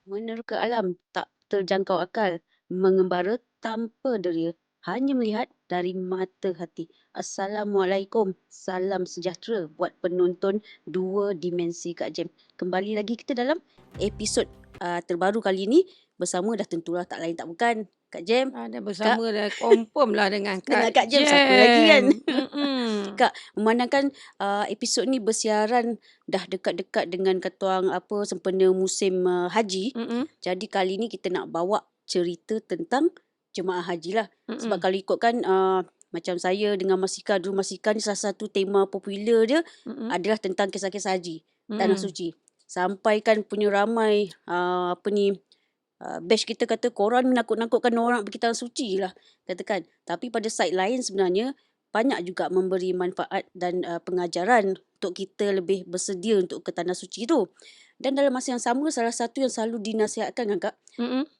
Menerka alam tak terjangkau akal, mengembara tanpa deria, hanya melihat dari mata hati. Assalamualaikum, salam sejahtera buat penonton dua dimensi Kak Jem. Kembali lagi kita dalam episod terbaru kali ini bersama dah tentulah tak lain tak bukan Kak Jem, Dah Kak bersama dah confirm lah dengan dengan Kak Kak Jem siapa lagi kan? Jem. Kak, memandangkan episod ni bersiaran dah dekat-dekat dengan katuang apa sempena musim haji. Jadi kali ni kita nak bawa cerita tentang jemaah haji lah. Sebab kalau ikutkan macam saya dengan Masika dulu, Masika ni salah satu tema popular dia adalah tentang kisah-kisah haji, tanah suci. Sampaikan punya ramai batch kita kata korang menakut-nakutkan orang pergi tanah suci lah katakan. Tapi pada side lain sebenarnya banyak juga memberi manfaat dan pengajaran untuk kita lebih bersedia untuk ke tanah suci tu. Dan dalam masa yang sama salah satu yang selalu dinasihatkan kan Kak,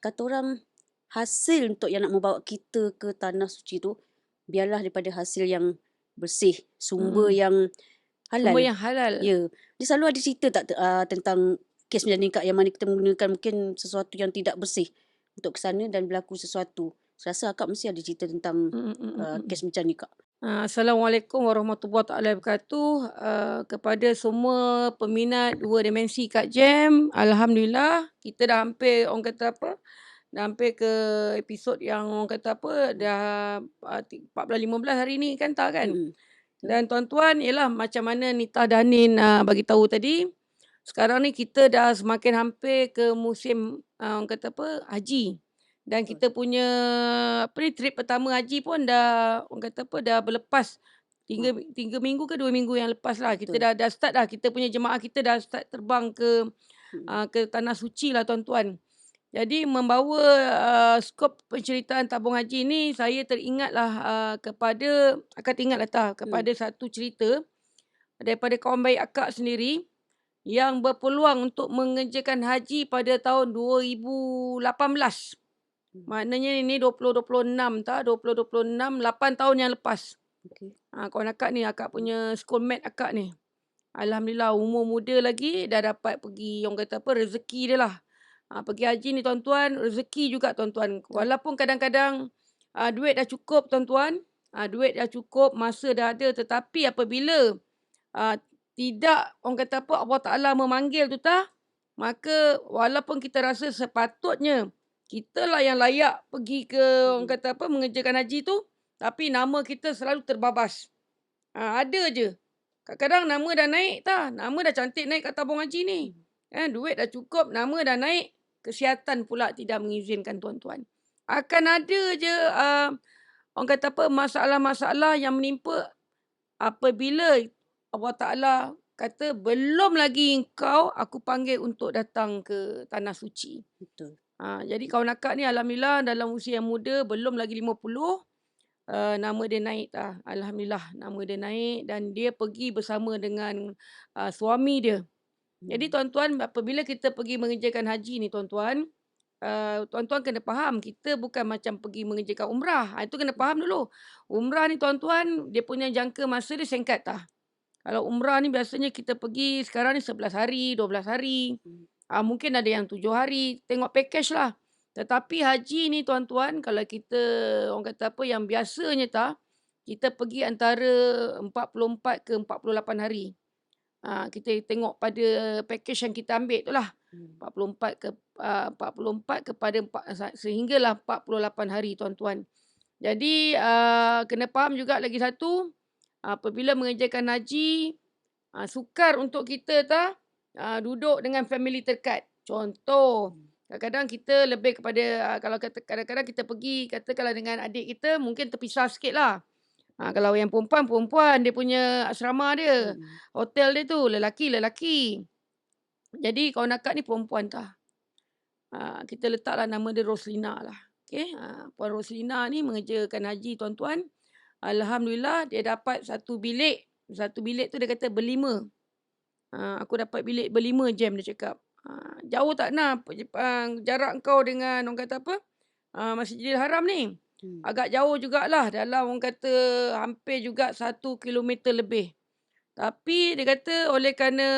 kata orang hasil untuk yang nak membawa kita ke tanah suci tu biarlah daripada hasil yang bersih, sumber yang halal. Sumber yang halal. Ya. Dia selalu ada cerita tak tentang kes macam ni Kak, yang mana kita menggunakan mungkin sesuatu yang tidak bersih untuk ke sana dan berlaku sesuatu. Saya rasa Kak mesti ada cerita tentang kes macam ni Kak. Assalamualaikum warahmatullahi wabarakatuh. Kepada semua peminat dua dimensi Kak Jem, Alhamdulillah kita dah hampir orang kata apa, dah hampir ke episod yang orang kata apa, dah 14-15 hari ni kan tak kan. Dan tuan-tuan, ialah macam mana Nita Danin bagi tahu tadi, sekarang ni kita dah semakin hampir ke musim orang kata apa, haji. Dan kita punya trip pertama haji pun dah orang kata apa, dah berlepas 3 minggu ke 2 minggu yang lepas lah. Kita dah start dah, kita punya jemaah kita dah start terbang ke tanah suci lah tuan-tuan. Jadi membawa skop penceritaan tabung haji ni, saya teringatlah kepada satu cerita daripada kawan baik akak sendiri yang berpeluang untuk mengerjakan haji pada tahun 2018. Maknanya ini 2026 tak? 2026, 8 tahun yang lepas. Kawan akak ni, akak punya schoolmate akak ni. Alhamdulillah umur muda lagi dah dapat pergi, orang kata apa, rezeki dia lah. Pergi haji ni tuan-tuan, rezeki juga tuan-tuan. Walaupun kadang-kadang duit dah cukup tuan-tuan, duit dah cukup, masa dah ada, tetapi apabila tidak orang kata apa, Allah Ta'ala memanggil tu maka walaupun kita rasa sepatutnya kita lah yang layak pergi ke orang kata apa, mengerjakan haji tu, tapi nama kita selalu terbabas. Ada je. Kadang-kadang nama dah naik nama dah cantik naik kat tabung haji ni. Duit dah cukup, nama dah naik, kesihatan pula tidak mengizinkan tuan-tuan. Akan ada je orang kata apa, masalah-masalah yang menimpa apabila Allah Ta'ala kata belum lagi engkau aku panggil untuk datang ke tanah suci. Betul. Jadi kawan akak ni alhamdulillah dalam usia yang muda, belum lagi 50, nama dia naik Alhamdulillah nama dia naik dan dia pergi bersama dengan suami dia. Jadi tuan-tuan, apabila kita pergi mengerjakan haji ni tuan-tuan, tuan-tuan kena faham, kita bukan macam pergi mengerjakan umrah. Itu kena faham dulu. Umrah ni tuan-tuan, dia punya jangka masa dia singkat Kalau umrah ni biasanya kita pergi sekarang ni 11 hari, 12 hari. Mungkin ada yang 7 hari. Tengok package lah. Tetapi haji ni tuan-tuan, kalau kita orang kata apa yang biasanya kita pergi antara 44 ke 48 hari. Kita tengok pada package yang kita ambil tu lah. 44 kepada sehinggalah 48 hari tuan-tuan. Jadi kena faham juga lagi satu, apabila mengerjakan haji, sukar untuk kita duduk dengan family terdekat. Contoh, kadang-kadang kita lebih kepada, kalau kata kadang-kadang kita pergi, katakanlah dengan adik kita, mungkin terpisah sikit lah. Kalau yang perempuan, dia punya asrama dia, hotel dia tu, lelaki. Jadi kawan akak ni perempuan kita letaklah nama dia Roslina lah. Okay? Puan Roslina ni mengerjakan haji tuan-tuan. Alhamdulillah dia dapat satu bilik. Satu bilik tu dia kata berlima. Aku dapat bilik berlima jam dia cakap. Jauh tak jarak kau dengan orang kata apa, Masjidil Haram ni. Agak jauh jugalah. Dalam orang kata hampir juga 1 kilometer lebih. Tapi dia kata oleh kerana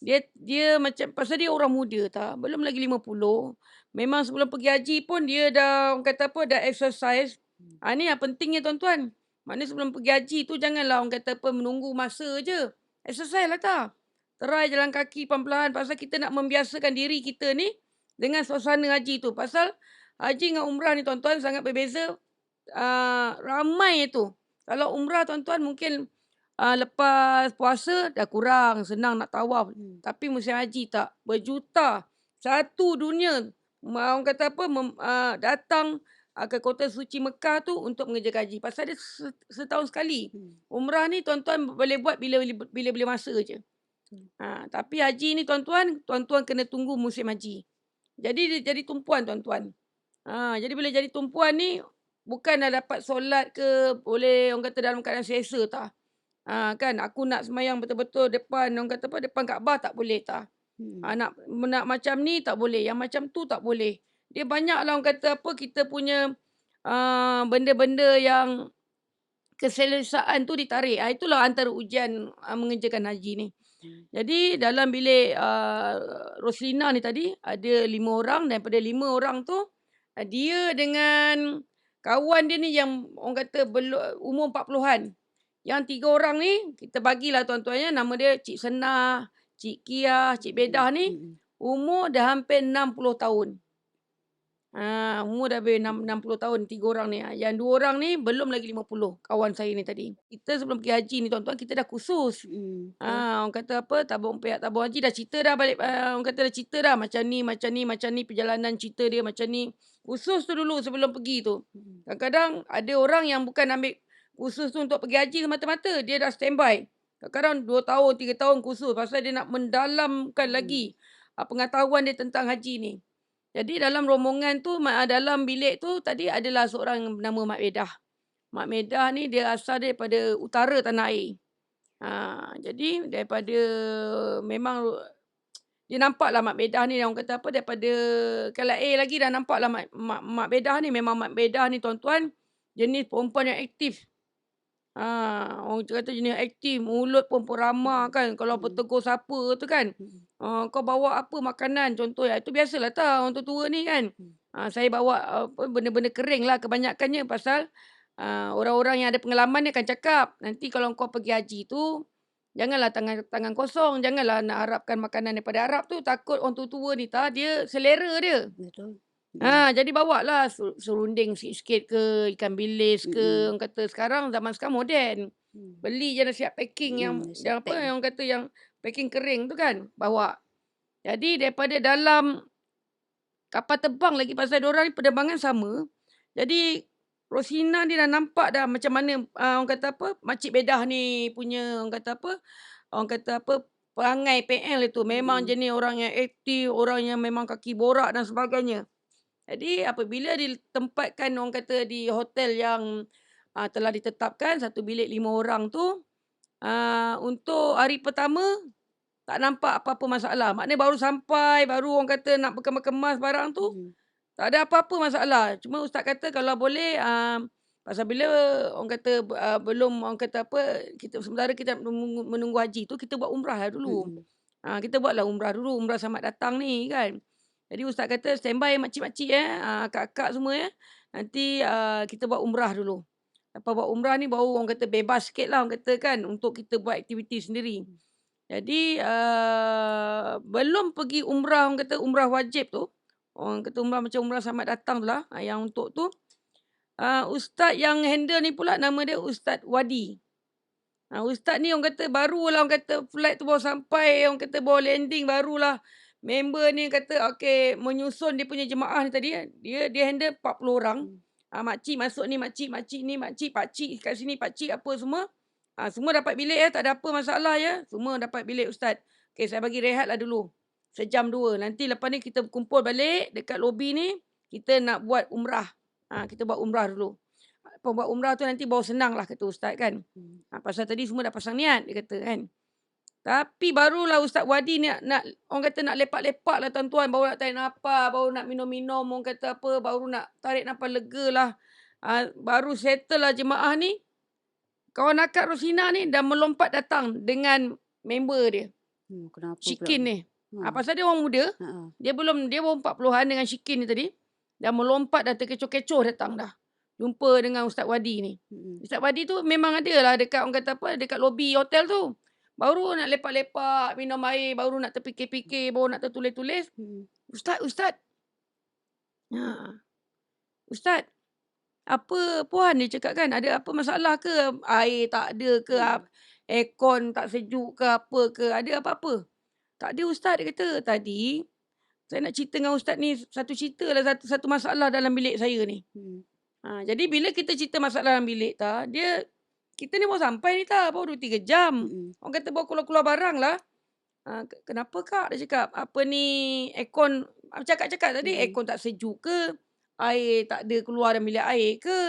Dia macam pasal dia orang muda tak, belum lagi 50. Memang sebelum pergi haji pun dia dah orang kata apa, dah exercise. Ni yang pentingnya tuan-tuan. Maknanya sebelum pergi haji tu janganlah orang kata apa menunggu masa je. Exercise lah tak. Try jalan kaki pelan-pelan pasal kita nak membiasakan diri kita ni dengan suasana haji tu. Pasal haji dengan umrah ni tuan-tuan sangat berbeza. Ramai tu. Kalau umrah tuan-tuan mungkin lepas puasa dah kurang, senang nak tawaf. Tapi musim haji tak, berjuta. Satu dunia orang kata apa datang ke kota suci Mekah tu untuk mengerjakan haji. Pasal dia setahun sekali. Umrah ni tuan-tuan boleh buat bila-bila masa je. Tapi haji ni tuan-tuan kena tunggu musim haji. Jadi dia jadi tumpuan tuan-tuan. Jadi bila jadi tumpuan ni bukan dah dapat solat ke boleh orang kata dalam keadaan selesa tak. Kan aku nak semayang betul-betul depan orang kata apa depan Kaabah tak boleh tak. Nak macam ni tak boleh, yang macam tu tak boleh. Dia banyaklah orang kata apa kita punya benda-benda yang keselesaan tu ditarik. Itulah antara ujian mengerjakan haji ni. Jadi dalam bilik Roslina ni tadi ada 5 orang. Daripada 5 orang tu dia dengan kawan dia ni yang orang kata umur 40-an. Yang 3 orang ni kita bagilah tuan-tuan ya, nama dia Cik Senah, Cik Kia, Cik Bedah ni umur dah hampir 60 tahun. Umur dah hampir 60 tahun 3 orang ni. Yang 2 orang ni belum lagi 50, kawan saya ni tadi. Kita sebelum pergi haji ni tuan-tuan kita dah kursus. Orang kata apa tabung haji dah cerita dah balik, orang kata dah cerita dah macam ni perjalanan cerita dia macam ni. Kursus tu dulu sebelum pergi tu. Kadang-kadang ada orang yang bukan ambil kursus tu untuk pergi haji semata-mata, dia dah standby. Kadang-kadang 2 tahun, 3 tahun kursus pasal dia nak mendalamkan lagi pengetahuan dia tentang haji ni. Jadi dalam rombongan tu, dalam bilik tu tadi adalah seorang yang bernama Mak Medah. Mak Medah ni dia asal daripada utara tanah air. Jadi daripada memang dia nampaklah Mak Medah ni orang kata apa daripada Kalair lagi dah nampaklah Mak Medah ni memang Mak Medah ni tuan-tuan jenis perempuan yang aktif. Orang kata jenis aktif, mulut pun ramah kan. Kalau bertegur siapa tu kan. Kau bawa apa makanan contoh ya. Itu biasalah tak orang tua-tua ni kan. Saya bawa benda-benda kering lah kebanyakannya pasal orang-orang yang ada pengalaman ni akan cakap. Nanti kalau kau pergi haji tu, janganlah tangan kosong. Janganlah nak harapkan makanan daripada Arab tu. Takut orang tua-tua ni tak, dia selera dia. Betul. Jadi bawalah serunding sikit-sikit ke, ikan bilis ke. Orang kata zaman sekarang moden. Beli je dah siap packing yang apa yang orang kata yang packing kering tu kan, bawa. Jadi daripada dalam kapal terbang lagi pasal diorang ni penerbangan sama. Jadi Rosina dia dah nampak dah macam mana orang kata apa Makcik Bedah ni punya orang kata apa perangai PL itu. Memang jenis orang yang aktif, orang yang memang kaki borak dan sebagainya. Jadi apabila ditempatkan orang kata di hotel yang telah ditetapkan satu bilik 5 orang tu, untuk hari pertama tak nampak apa-apa masalah. Maknanya baru sampai, baru orang kata nak kemas barang tu, tak ada apa-apa masalah. Cuma ustaz kata kalau boleh pasal bila orang kata belum orang kata apa sementara kita menunggu haji tu kita buat umrah lah dulu. Kita buatlah umrah dulu, umrah selamat datang ni kan. Jadi ustaz kata standby makcik-makcik akak-akak semua ya. Nanti kita buat umrah dulu. Lepas buat umrah ni baru orang kata bebas sikit lah orang kata kan untuk kita buat aktiviti sendiri. Jadi belum pergi umrah orang kata umrah wajib tu. Orang kata umrah macam umrah selamat datang tu lah. Yang untuk tu ustaz yang handle ni pula nama dia Ustaz Wadi. Ustaz ni orang kata barulah orang kata flight tu baru sampai, orang kata baru landing barulah member ni kata okey menyusun dia punya jemaah ni tadi dia handle 40 orang. Makcik masuk ni, makcik ni, makcik, pakcik kat sini, pakcik apa semua. Semua dapat bilik ya, tak ada apa masalah ya. Semua dapat bilik ustaz. Okey saya bagi rehatlah dulu. Sejam 2. Nanti lepas ni kita kumpul balik dekat lobi ni, kita nak buat umrah. Kita buat umrah dulu. Buat umrah tu nanti baru senang lah kata ustaz kan. Pasal tadi semua dah pasang niat dia kata kan. Tapi barulah Ustaz Wadi ni nak orang kata nak lepak-lepak lah tuan-tuan. Baru nak tarik nafas, baru nak minum-minum orang kata apa. Baru nak tarik nafas lega lah. Baru settle lah jemaah ni. Kawan akak Rosina ni dah melompat datang dengan member dia. Kenapa pula? Shikin ni. Ha. Pasal dia orang muda. Ha. Dia baru 40-an dengan Shikin ni tadi. Dah melompat, dah terkecoh-kecoh datang dah. Jumpa dengan Ustaz Wadi ni. Ustaz Wadi tu memang ada lah dekat, orang kata apa, dekat lobi hotel tu. Baru nak lepak-lepak, minum air, baru nak terfikir-fikir, baru nak tertulis-tulis. Ustaz. Ha. Ustaz, apa puan dia cakap kan? Ada apa masalah ke? Air tak ada ke? Aircon tak sejuk ke apa ke? Ada apa-apa? Tak ada Ustaz, dia kata. Tadi, saya nak cerita dengan Ustaz ni, satu cerita lah, satu masalah dalam bilik saya ni. Jadi bila kita cerita masalah dalam bilik kita ni baru sampai ni baru 2-3 jam. Orang kata baru keluar-keluar barang lah. Kenapa Kak? Dia cakap, apa ni, aircon, cakap tadi, aircon tak sejuk ke? Air tak ada keluar dalam bilik air ke?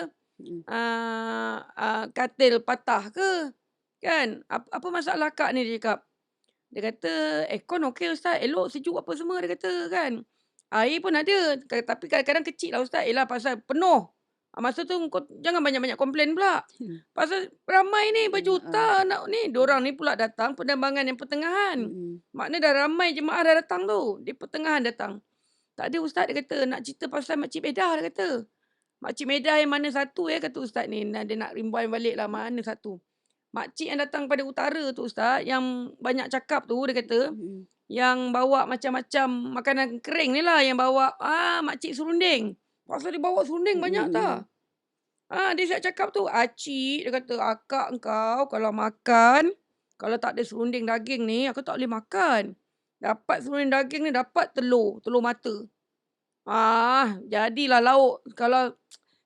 Katil patah ke? Kan? Apa masalah Kak ni, dia cakap. Dia kata, aircon okey Ustaz, elok sejuk apa semua, dia kata kan. Air pun ada, tapi kadang-kadang kecil lah Ustaz. Yelah pasal penuh. Masa tu kau jangan banyak-banyak komplain pula. Pasal ramai ni berjuta anak ni. Diorang ni pula datang penerbangan yang pertengahan. Makna dah ramai jemaah dah datang tu. Di pertengahan datang. Tak ada Ustaz, dia kata. Nak cerita pasal Makcik Bedah, dia kata. Makcik Bedah yang mana satu kata Ustaz ni. Dia nak rimbuan balik lah mana satu. Makcik yang datang pada utara tu Ustaz. Yang banyak cakap tu, dia kata. Yang bawa macam-macam makanan kering ni lah. Yang bawa makcik serunding. Pasal dia bawa serunding banyak tak? Dia siap cakap tu. Acik, dia kata, akak engkau kalau makan, kalau tak ada serunding daging ni, aku tak boleh makan. Dapat serunding daging ni, dapat telur mata. Jadilah lauk. Kalau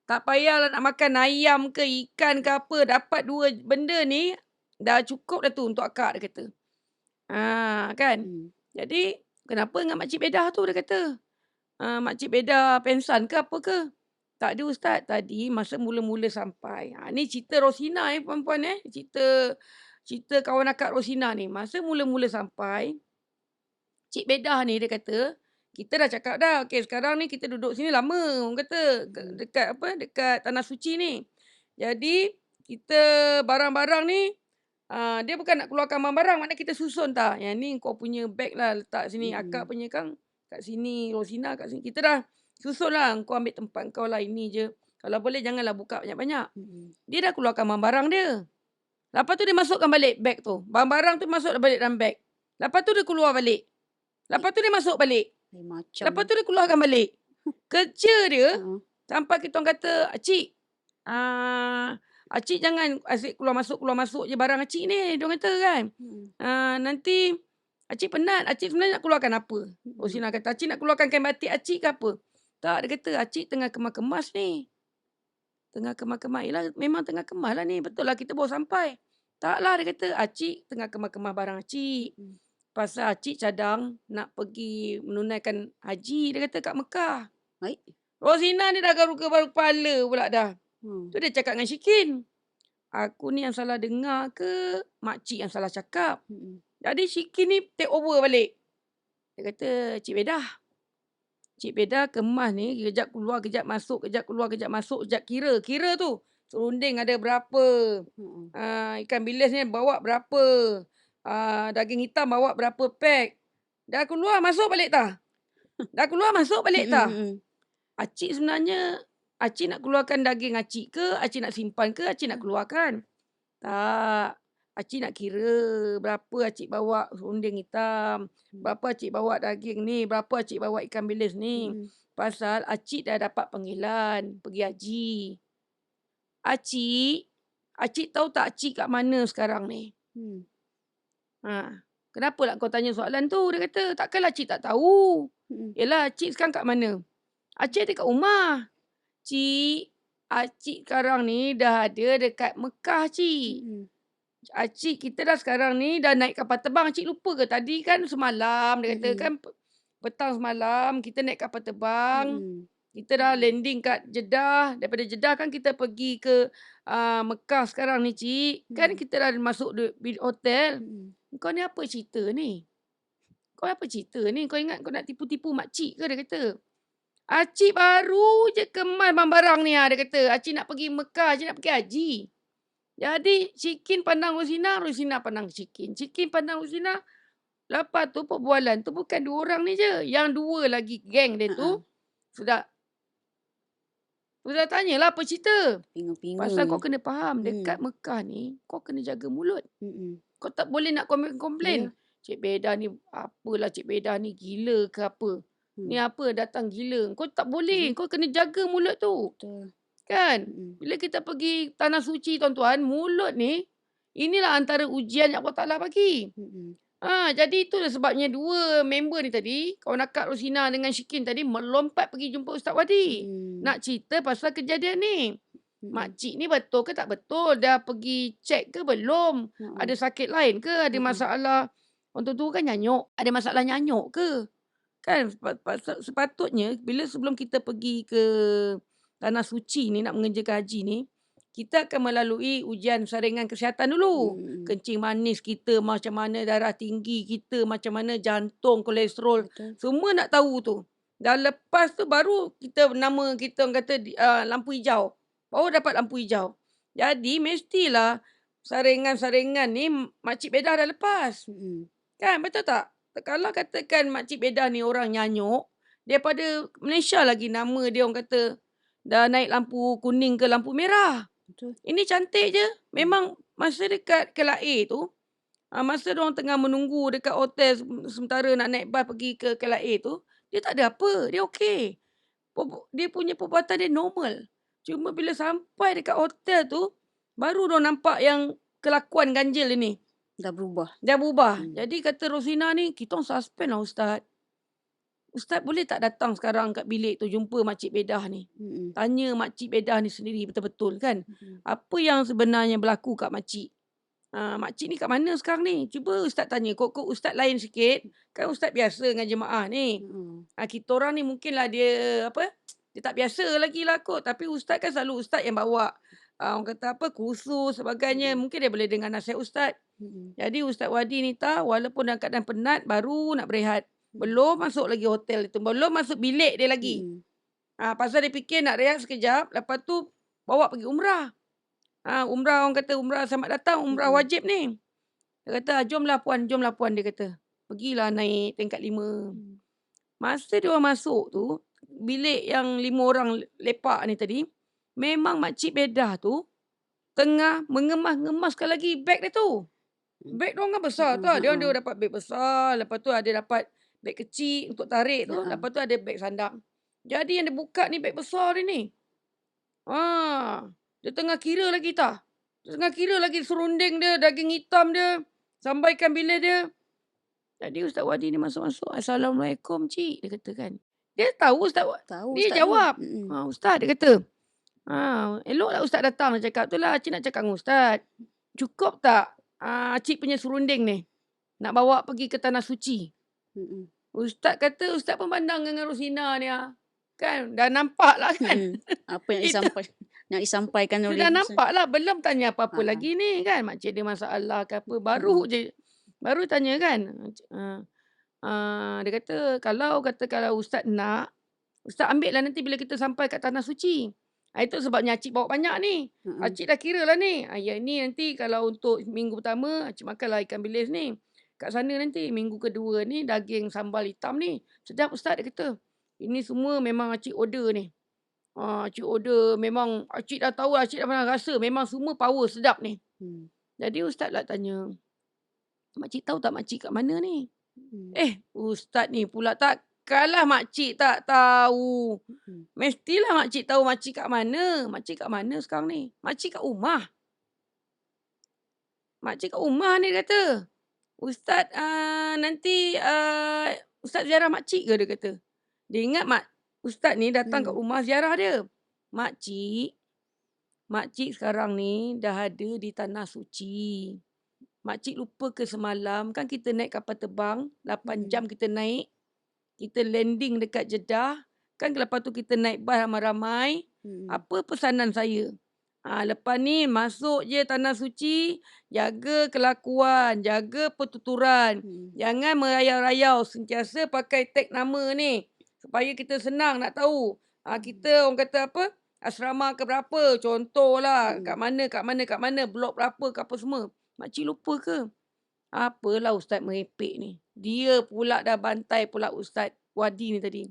tak payahlah nak makan ayam ke ikan ke apa, dapat 2 benda ni, dah cukup dah tu untuk akak, dia kata. Kan? Jadi, kenapa dengan Makcik Bedah tu, dia kata? Makcik Bedah pensan ke apa ke? Tak ada Ustaz. Tadi masa mula-mula sampai. Ni cerita Rosina puan-puan cerita kawan akak Rosina ni. Masa mula-mula sampai, Cik Bedah ni dia kata, kita dah cakap dah. Okey, sekarang ni kita duduk sini lama. Orang kata dekat Tanah Suci ni. Jadi, kita barang-barang ni, dia bukan nak keluarkan barang-barang. Maknanya kita susun tak. Yang ni kau punya beg lah letak sini. Akak punya kan kat sini. Rosina kat sini. Kita dah susun lah. Kau ambil tempat kau lah. Ini je. Kalau boleh janganlah buka banyak-banyak. Dia dah keluarkan barang-barang dia. Lepas tu dia masukkan balik beg tu. Barang-barang tu masuk balik dalam beg. Lepas tu dia keluar balik. Lepas tu dia masuk balik. Lepas tu dia keluarkan balik. Kerja dia, sampai kita orang kata, Acik, Acik jangan asyik keluar masuk je barang Acik ni. Dia kata kan. Nanti Acik penat. Acik sebenarnya nak keluarkan apa? Rosina kata, Acik nak keluarkan kain batik Acik ke apa? Tak, dia kata, Acik tengah kemas-kemas ni. Tengah kemas-kemas. Yelah, memang tengah kemas lah ni. Betul lah kita baru sampai. Taklah, dia kata, Acik tengah kemas-kemas barang Acik. Pasal Acik cadang nak pergi menunaikan haji. Dia kata kat Mekah. Baik. Rosina ni dah garu-garu kepala pula dah. Tu dia cakap dengan Shikin. Aku ni yang salah dengar ke makcik yang salah cakap? Jadi Shikin ni take over balik. Dia kata, Cik Bedah. Cik Bedah kemas ni, kejap keluar, kejap masuk, kejap keluar, kejap masuk, kejap kira. Kira tu, serunding ada berapa. Ikan bilis ni bawa berapa. Daging hitam bawa berapa pack. Dah keluar, masuk balik tak? Dah keluar, masuk balik tak? Acik sebenarnya, Acik nak keluarkan daging Acik ke? Acik nak simpan ke? Acik nak keluarkan? Tak. Acik nak kira berapa Acik bawa serunding hitam. Berapa Acik bawa daging ni. Berapa Acik bawa ikan bilis ni. Pasal Acik dah dapat panggilan pergi haji. Acik tahu tak Acik kat mana sekarang ni? Kenapa lah kau tanya soalan tu? Dia kata, takkanlah Acik tak tahu. Yelah, Acik sekarang kat mana? Acik ada kat rumah. Cik, Acik sekarang ni dah ada dekat Mekah, Cik. Acik, kita dah sekarang ni dah naik kapal terbang. Acik lupa ke? Tadi kan semalam, dia kata kan petang semalam kita naik kapal terbang. Kita dah landing kat Jeddah. Daripada Jeddah kan kita pergi ke Mekah sekarang ni, Cik. Kan kita dah masuk di hotel. Kau ni apa cerita ni? Kau apa cerita ni? Kau ingat kau nak tipu-tipu makcik ke? Dia kata. Acik baru je kemas barang-barang ni. Dia kata, Acik nak pergi Mekah. Acik nak pergi haji. Jadi, Shikin pandang Rosina. Rosina pandang Shikin. Shikin pandang Rosina. Lepas tu perbualan tu bukan 2 orang ni je. Yang 2 lagi geng dia Ha. tu sudah tanyalah apa cerita. Pasal kau Bingung-bingung. kena faham dekat Hmm. Mekah ni kau kena jaga mulut. Mm-mm. Kau tak boleh nak komplain. Ya. Cik Beda ni apalah Cik Beda ni gila ke apa. Ni apa datang gila. Kau tak boleh. Kau kena jaga mulut tu. Betul. Kan? Mm-mm. Bila kita pergi tanah suci tuan-tuan, mulut ni inilah antara ujian yang Allah Ta'ala bagi. Mm-mm. Jadi itulah sebabnya 2 member ni tadi, kawan akak Rosina dengan Syikin tadi melompat pergi jumpa Ustaz Wadi. Nak cerita pasal kejadian ni. Makcik ni betul ke tak betul? Dah pergi cek ke belum? Ada sakit lain ke? Ada masalah? Orang tu kan nyanyuk. Ada masalah nyanyuk ke? Kan sepatutnya bila sebelum kita pergi ke tanah suci ni nak mengerjakan haji ni, kita akan melalui ujian saringan kesihatan dulu. Kencing manis kita macam mana, darah tinggi kita macam mana, jantung, kolesterol. Betul. Semua nak tahu tu. Dan lepas tu baru kita nama kita orang kata lampu hijau. Baru dapat lampu hijau. Jadi mestilah saringan-saringan ni Makcik Bedah dah lepas. Kan betul tak? Kalau katakan Makcik Bedah ni orang nyanyuk, daripada Malaysia lagi nama dia orang kata dah naik lampu kuning ke lampu merah. Betul. Ini cantik je. Memang masa dekat Kelai tu, masa diorang tengah menunggu dekat hotel sementara nak naik bas pergi ke Kelai tu, dia tak ada apa. Dia okey. Dia punya perbuatan dia normal. Cuma bila sampai dekat hotel tu, baru diorang nampak yang kelakuan ganjil dia ni. Dah berubah. Jadi kata Rosina ni, kita orang suspend lah Ustaz. Ustaz boleh tak datang sekarang kat bilik tu jumpa Makcik Bedah ni? Tanya Makcik Bedah ni sendiri betul-betul kan. Apa yang sebenarnya berlaku kat Makcik? Makcik ni kat mana sekarang ni? Cuba Ustaz tanya. Kok Ustaz lain sikit. Kan Ustaz biasa dengan jemaah ni. Kita orang ni mungkinlah dia dia tak biasa lagi lah kot. Tapi Ustaz kan selalu Ustaz yang bawa orang kata kursus sebagainya. Mungkin dia boleh dengar nasihat Ustaz. Jadi Ustaz Wadi ni tahu walaupun dalam keadaan penat baru nak berehat. Belum masuk lagi hotel itu. Belum masuk bilik dia lagi. Pasal dia fikir nak rehat sekejap. Lepas tu bawa pergi umrah. Umrah orang kata umrah selamat datang. Umrah wajib ni. Dia kata jomlah puan dia kata. Pergilah naik tingkat 5. Masa dia orang masuk tu. Bilik yang 5 orang lepak ni tadi. Memang Makcik Bedah tu. Tengah mengemas-ngemaskan lagi beg dia tu. Beg dia orang kan besar tau. Dia dapat beg besar. Lepas tu ada dapat beg kecil untuk tarik tu. Lepas tu ada beg sandang. Jadi yang dia buka ni beg besar dia ni. Dia tengah kira lagi tah. Dia tengah kira lagi serunding dia, daging hitam dia. Sampaikan bilik dia. Jadi Ustaz Wadi ni masuk-masuk. Assalamualaikum cik. Dia kata kan. Dia tahu Ustaz. Dia Ustaz jawab. Ustaz dia kata. Eloklah Ustaz datang. Dia cakap tu lah. Cik nak cakap dengan Ustaz. Cukup tak cik punya serunding ni? Nak bawa pergi ke tanah suci. Ustaz kata, Ustaz pun pandang dengan Rosina ni. Kan? Dah nampak lah kan. Apa yang disampaikan oleh. Dia dah nampak lah. Belum tanya apa-apa lagi ni kan. Makcik dia masalah ke apa. Baru tanya kan. Dia kata, kalau Ustaz nak, Ustaz ambil lah nanti bila kita sampai kat tanah suci. Itu sebabnya Acik bawa banyak ni. Acik dah kira lah ni. Yang ni nanti kalau untuk minggu pertama, Acik makanlah ikan bilis ni. Kat sana nanti minggu kedua ni daging sambal hitam ni. Sedap Ustaz dia kata. Ini semua memang Acik order ni. Acik order memang Acik dah tahu, Acik dah pernah rasa. Memang semua power sedap ni. Jadi Ustaz lah tanya. Makcik tahu tak makcik kat mana ni? Ustaz ni pula takkanlah makcik tak tahu. Mestilah makcik tahu makcik kat mana. Makcik kat mana sekarang ni? Makcik kat rumah. Makcik kat rumah ni dia kata. Ustaz nanti Ustaz ziarah makcik ke dia kata. Dia ingat Ustaz ni datang kat rumah ziarah dia. Makcik sekarang ni dah ada di tanah suci. Makcik lupa ke semalam kan kita naik kapal terbang 8 jam kita naik. Kita landing dekat Jeddah. Kan lepas tu kita naik bas ramai-ramai. Apa pesanan saya? Lepas ni masuk je tanah suci. Jaga kelakuan. Jaga pertuturan. Jangan merayau-rayau. Sentiasa pakai tag nama ni. Supaya kita senang nak tahu. Kita orang kata apa? Asrama ke berapa? Contohlah. Kat mana. Blok berapa ke apa semua. Makcik lupa ke? Apalah Ustaz merepek ni. Dia pula dah bantai pula Ustaz Wadi ni tadi.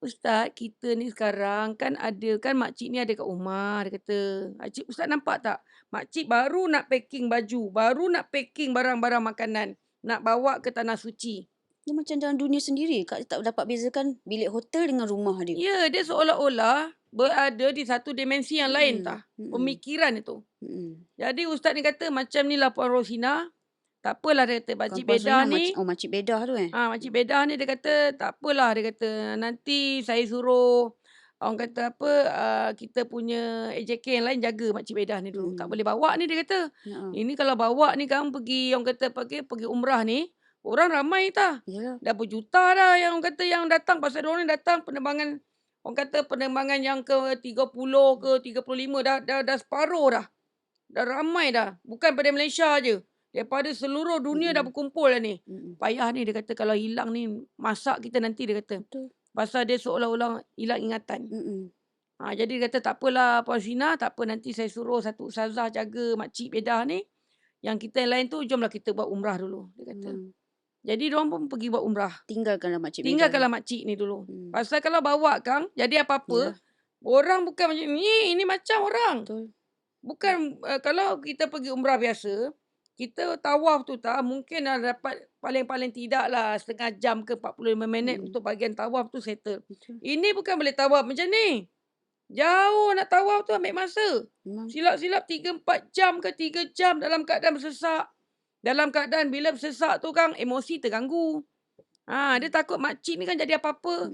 Ustaz, kita ni sekarang kan ada, kan makcik ni ada kat rumah, dia kata. Makcik, Ustaz nampak tak? Makcik baru nak packing baju, baru nak packing barang-barang makanan, nak bawa ke Tanah Suci. Dia macam dalam dunia sendiri. Kak tak dapat bezakan bilik hotel dengan rumah dia. Ya, dia seolah-olah berada di satu dimensi yang lain tah. Pemikiran itu. Jadi Ustaz ni kata macam ni lah Puan Rosina. Tak apalah dia kata, Makcik Bedah ni. Makcik Bedah tu Makcik Bedah ni dia kata tak apalah, dia kata nanti saya suruh orang kata apa, kita punya AJK yang lain jaga Makcik Bedah ni dulu. Tak boleh bawa ni, dia kata. Ini kalau bawa ni kan pergi, orang kata pergi umrah ni, orang ramai tah. Dah berjuta dah yang orang kata yang datang, pasal diorang ni datang penerbangan, orang kata penerbangan yang ke 30 ke 35 dah separuh dah. Dah ramai dah. Bukan pada Malaysia je. Daripada seluruh dunia dah berkumpul dah ni. Payah ni, dia kata kalau hilang ni masak kita nanti, dia kata. Betul. Pasal dia seolah-olah hilang ingatan. Jadi dia kata tak apalah Puan Sina, tak apa, nanti saya suruh satu ustazah jaga Makcik Bedah ni. Yang kita yang lain tu jomlah kita buat umrah dulu, dia kata. Jadi diorang pun pergi buat umrah. Tinggalkanlah Makcik Bedah. Tinggalkanlah makcik ni dulu. Pasal kalau bawa Kang, jadi apa-apa, orang bukan macam ni, ini macam orang. Betul. Bukan kalau kita pergi umrah biasa, kita tawaf tu tak mungkin dah dapat paling-paling tidak lah setengah jam ke 45 minit untuk bahagian tawaf tu settle. Betul. Ini bukan boleh tawaf macam ni. Jauh nak tawaf tu ambil masa. Silap-silap 3-4 jam ke 3 jam dalam keadaan bersesak. Dalam keadaan bila bersesak tu Kang, emosi terganggu. Dia takut makcik ni kan jadi apa-apa.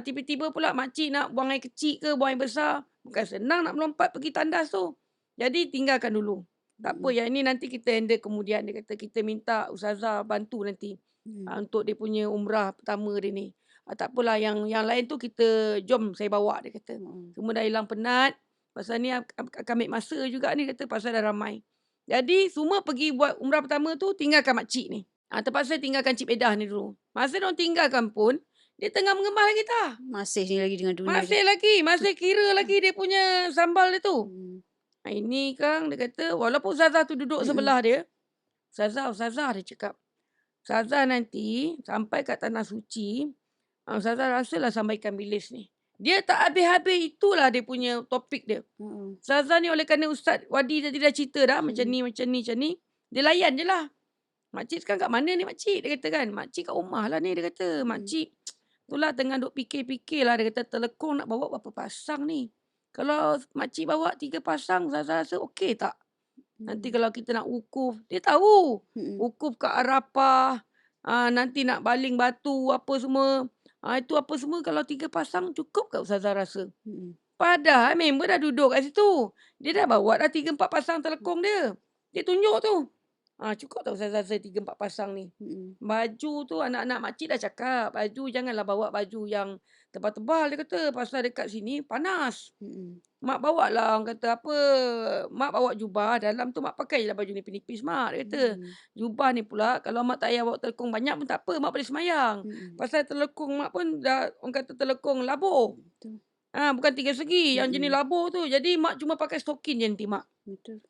Tiba-tiba pula makcik nak buang air kecil ke buang air besar. Bukan senang nak melompat pergi tandas tu. Jadi tinggalkan dulu. Tak apa, yang ini nanti kita handle kemudian. Dia kata kita minta ustazah bantu nanti. Untuk dia punya umrah pertama dia ni. Tak apalah, yang lain tu kita jom saya bawa, dia kata. Semua dah hilang penat. Pasal ni akan ambil masa juga ni, kata pasal dah ramai. Jadi semua pergi buat umrah pertama tu tinggalkan makcik ni. Terpaksa tinggalkan Cik Bedah ni dulu. Masa diorang tinggalkan pun, dia tengah mengemas lagi tah. Masih ni lagi dengan dunia. Masih kira lagi dia punya sambal dia tu. Ini Kang, dia kata, walaupun ustazah tu duduk sebelah dia, Ustazah dia cakap, ustazah nanti sampai kat Tanah Suci, ustazah rasalah sampaikan bilis ni. Dia tak habis-habis, itulah dia punya topik dia. Ustazah ni oleh kerana Ustaz Wadi tadi dah cerita dah, macam ni, dia layan je lah. Makcik sekarang kat mana ni makcik? Dia kata kan, makcik kat rumah lah ni, dia kata. Makcik, itulah tengah duk fikir-fikir lah, dia kata telekong nak bawa berapa pasang ni. Kalau makcik bawa 3 pasang, saya rasa okey tak? Nanti kalau kita nak wukuf, dia tahu. Wukuf kat Arafah, nanti nak baling batu, apa semua. Itu apa semua, kalau 3 pasang cukup tak ustazah rasa? Padahal member dah duduk kat situ. Dia dah bawa dah 3-4 pasang telekong dia. Dia tunjuk tu. Cukup tak ustazah rasa 3-4 pasang ni? Baju tu anak-anak makcik dah cakap. Baju janganlah bawa baju yang tebal-tebal, dia kata. Pasal dekat sini panas. Mak bawa lah, orang kata apa. Mak bawa jubah. Dalam tu mak pakai je lah baju nipis-nipis mak. Dia kata, jubah ni pula, kalau mak tak payah bawa telekong banyak pun tak apa. Mak boleh semayang. Pasal telekong mak pun dah, orang kata telekong labur. Bukan 3 segi. Yang jenis labur tu. Jadi mak cuma pakai stokin je nanti mak.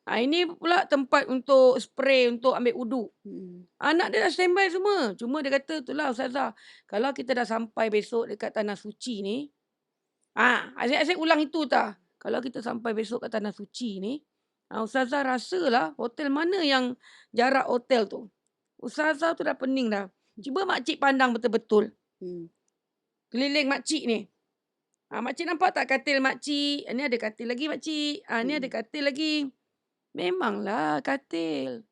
Ini pula tempat untuk spray untuk ambil uduk. Anak dia dah standby semua. Cuma dia kata, itulah ustazah, kalau kita dah sampai besok dekat Tanah Suci ni, asyik-asyik ulang itu tah. Kalau kita sampai besok kat Tanah Suci ni, ustazah rasalah hotel mana yang jarak hotel tu. Ustazah tu dah pening dah. Cuba makcik pandang betul-betul. Keliling makcik ni. Makcik nampak tak katil makcik? Ni ada katil lagi makcik. Ni ada katil lagi. Memanglah katil.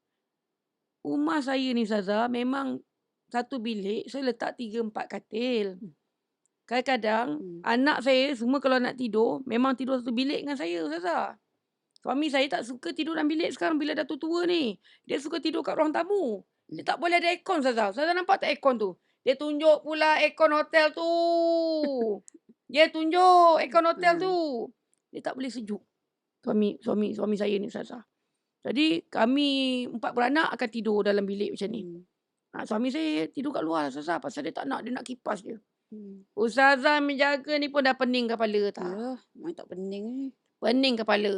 Rumah saya ni Ustazah memang satu bilik saya letak 3-4 katil. Kadang-kadang anak saya semua kalau nak tidur memang tidur satu bilik dengan saya Ustazah. Suami saya tak suka tidur dalam bilik sekarang bila dah tua-tua ni. Dia suka tidur kat ruang tamu. Dia tak boleh ada aircon Ustazah. Ustazah nampak tak aircon tu? Dia tunjuk pula aircon hotel tu. Dia tunjuk aircon hotel tu. Dia tak boleh sejuk. Suami saya ni Ustazah. Jadi kami 4 beranak akan tidur dalam bilik macam ni. Suami saya tidur kat luar Ustazah. Pasal dia tak nak, dia nak kipas dia. Ustazah menjaga ni pun dah pening kepala tak? Ya, main tak pening ni. Pening kepala.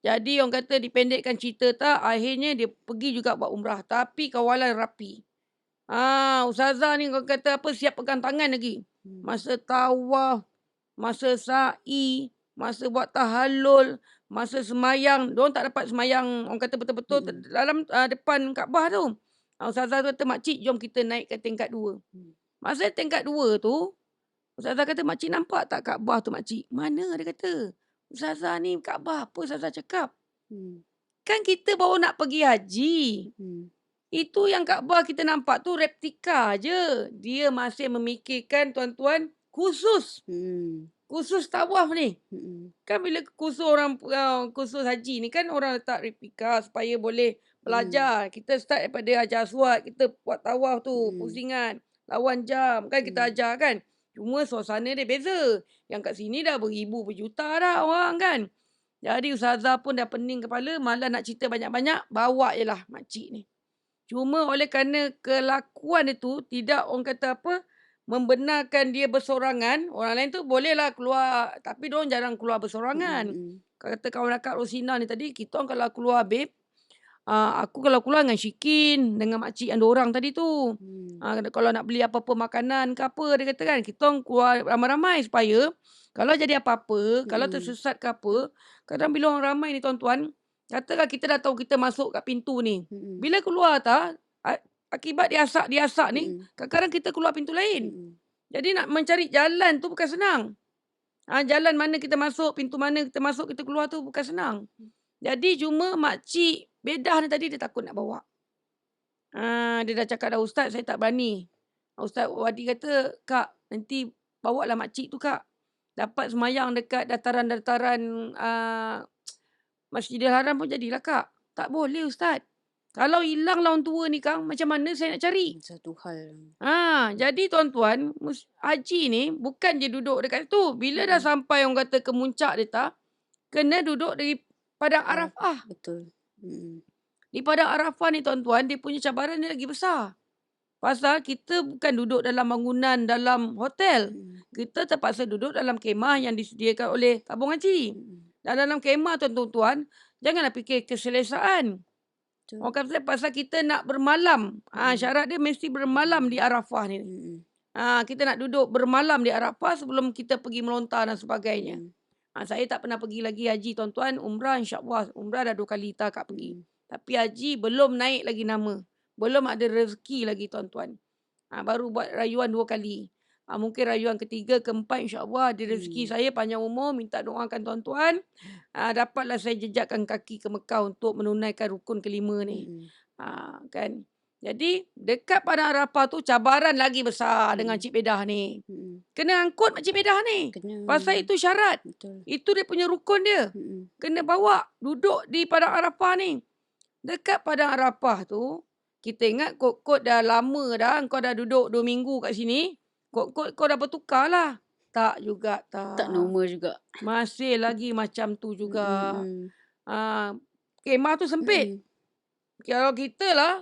Jadi orang kata dipendekkan cerita tak, akhirnya dia pergi juga buat umrah. Tapi kawalan rapi. Ustazah ni orang kata apa, siap pegang tangan lagi. Masa tawaf, masa sa'i, masa buat tahallul, masa semayang. Diorang tak dapat semayang, orang kata betul-betul dalam depan Kaabah tu. Ustazah kata, makcik jom kita naik ke tingkat 2. Masa tingkat 2 tu, Ustazah kata, makcik nampak tak Kaabah tu makcik? Mana dia kata. Ustazah ni Kaabah apa Ustazah cakap? Kan kita baru nak pergi haji. Itu yang Kaabah kita nampak tu replika je. Dia masih memikirkan tuan-tuan khusus. Khusus tawaf ni. Kan bila khusus orang khusus haji ni kan orang letak replika supaya boleh belajar. Kita start daripada Hajar Aswad, kita buat tawaf tu, pusingan, lawan jam. Kan kita ajar kan. Cuma suasana dia beza. Yang kat sini dah beribu, berjuta dah orang kan. Jadi Ustazah pun dah pening kepala, malah nak cerita banyak-banyak, bawa je lah makcik ni. Cuma oleh kerana kelakuan itu tidak orang kata apa, membenarkan dia bersorangan. Orang lain tu bolehlah keluar, tapi diorang jarang keluar bersorangan. Kata kawan akak Rosina ni tadi, kita orang kalau keluar babe, aku kalau keluar dengan Syikin, dengan makcik yang 2 orang tadi tu. Kalau nak beli apa-apa makanan ke apa, dia kata kan, kita orang keluar ramai-ramai supaya kalau jadi apa-apa, kalau tersesat ke apa, kadang bila orang ramai ni tuan-tuan, katakan kita dah tahu kita masuk kat pintu ni. Bila keluar tak, akibat diasak ni, kadang-kadang kita keluar pintu lain. Jadi nak mencari jalan tu bukan senang. Jalan mana kita masuk, pintu mana kita masuk, kita keluar tu bukan senang. Jadi cuma makcik Bedah ni tadi dia takut nak bawa. Dia dah cakap dah, Ustaz saya tak berani. Ustaz Wadi kata, Kak nanti bawa lah makcik tu Kak. Dapat semayang dekat dataran-dataran Masjidil Haram pun jadilah Kak. Tak boleh Ustaz. Kalau hilang lah orang tua ni Kang, macam mana saya nak cari? Satu hal. Jadi tuan-tuan, haji ni bukan je duduk dekat tu. Bila dah sampai orang kata ke muncak dia tak, kena duduk di Padang Arafah. Betul. Di Padang Arafah ni tuan-tuan, dia punya cabaran dia lagi besar. Pasal kita bukan duduk dalam bangunan, dalam hotel. Kita terpaksa duduk dalam kemah yang disediakan oleh tabung haji. Dan dalam kemah tuan-tuan, janganlah fikir keselesaan. Orang kata pasal kita nak bermalam. Syarat dia mesti bermalam di Arafah ni. Kita nak duduk bermalam di Arafah sebelum kita pergi melontar dan sebagainya. Saya tak pernah pergi lagi haji tuan-tuan. Umrah insyaAllah. Umrah dah 2 kali tak pergi. Tapi haji belum naik lagi nama. Belum ada rezeki lagi tuan-tuan. Baru buat rayuan 2 kali. Mungkin rayuan ketiga, keempat insyaAllah ada rezeki saya panjang umur. Minta doakan tuan-tuan. Dapatlah saya jejakkan kaki ke Mekah untuk menunaikan rukun kelima ni. Kan. Jadi dekat Padang Arafah tu cabaran lagi besar dengan Cik Bedah ni. Kena angkut Cik Bedah ni. Pasal itu syarat. Betul. Itu dia punya rukun dia. Kena bawa duduk di Padang Arafah ni. Dekat Padang Arafah tu, kita ingat kot-kot dah lama dah. Kau dah duduk 2 minggu kat sini. Kot-kot kau dah bertukar lah. Tak juga tak. Tak normal juga. Masih lagi macam tu juga. Kemah tu sempit. Kalau kita lah,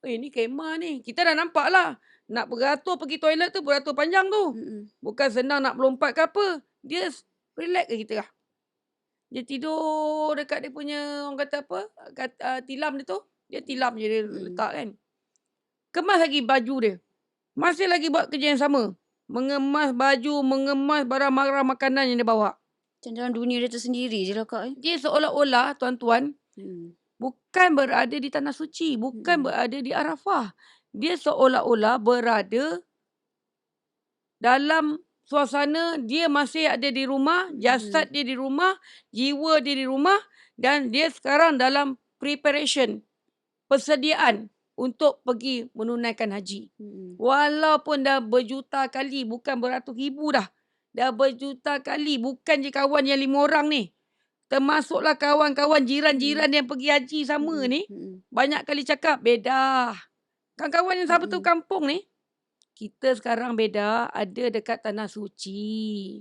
ni kemah ni. Kita dah nampak lah. Nak beratur pergi toilet tu, beratur panjang tu. Bukan senang nak melompat ke apa. Dia relax ke kita lah. Dia tidur dekat dia punya, orang kata apa, tilam dia tu. Dia tilam je dia letak kan. Kemas lagi baju dia. Masih lagi buat kerja yang sama. Mengemas baju, mengemas barang-barang makanan yang dia bawa. Macam dalam dunia dia tersendiri je lah Kak. Dia seolah-olah tuan-tuan, bukan berada di Tanah Suci. Bukan berada di Arafah. Dia seolah-olah berada dalam suasana dia masih ada di rumah. Jasad dia di rumah. Jiwa dia di rumah. Dan dia sekarang dalam preparation. Persediaan untuk pergi menunaikan haji. Walaupun dah berjuta kali. Bukan beratus ribu dah. Dah berjuta kali. Bukan je kawan yang 5 orang ni. Termasuklah kawan-kawan jiran-jiran yang pergi haji sama ni. Banyak kali cakap, Bedah. Kawan-kawan yang satu kampung ni. Kita sekarang Bedah ada dekat Tanah Suci.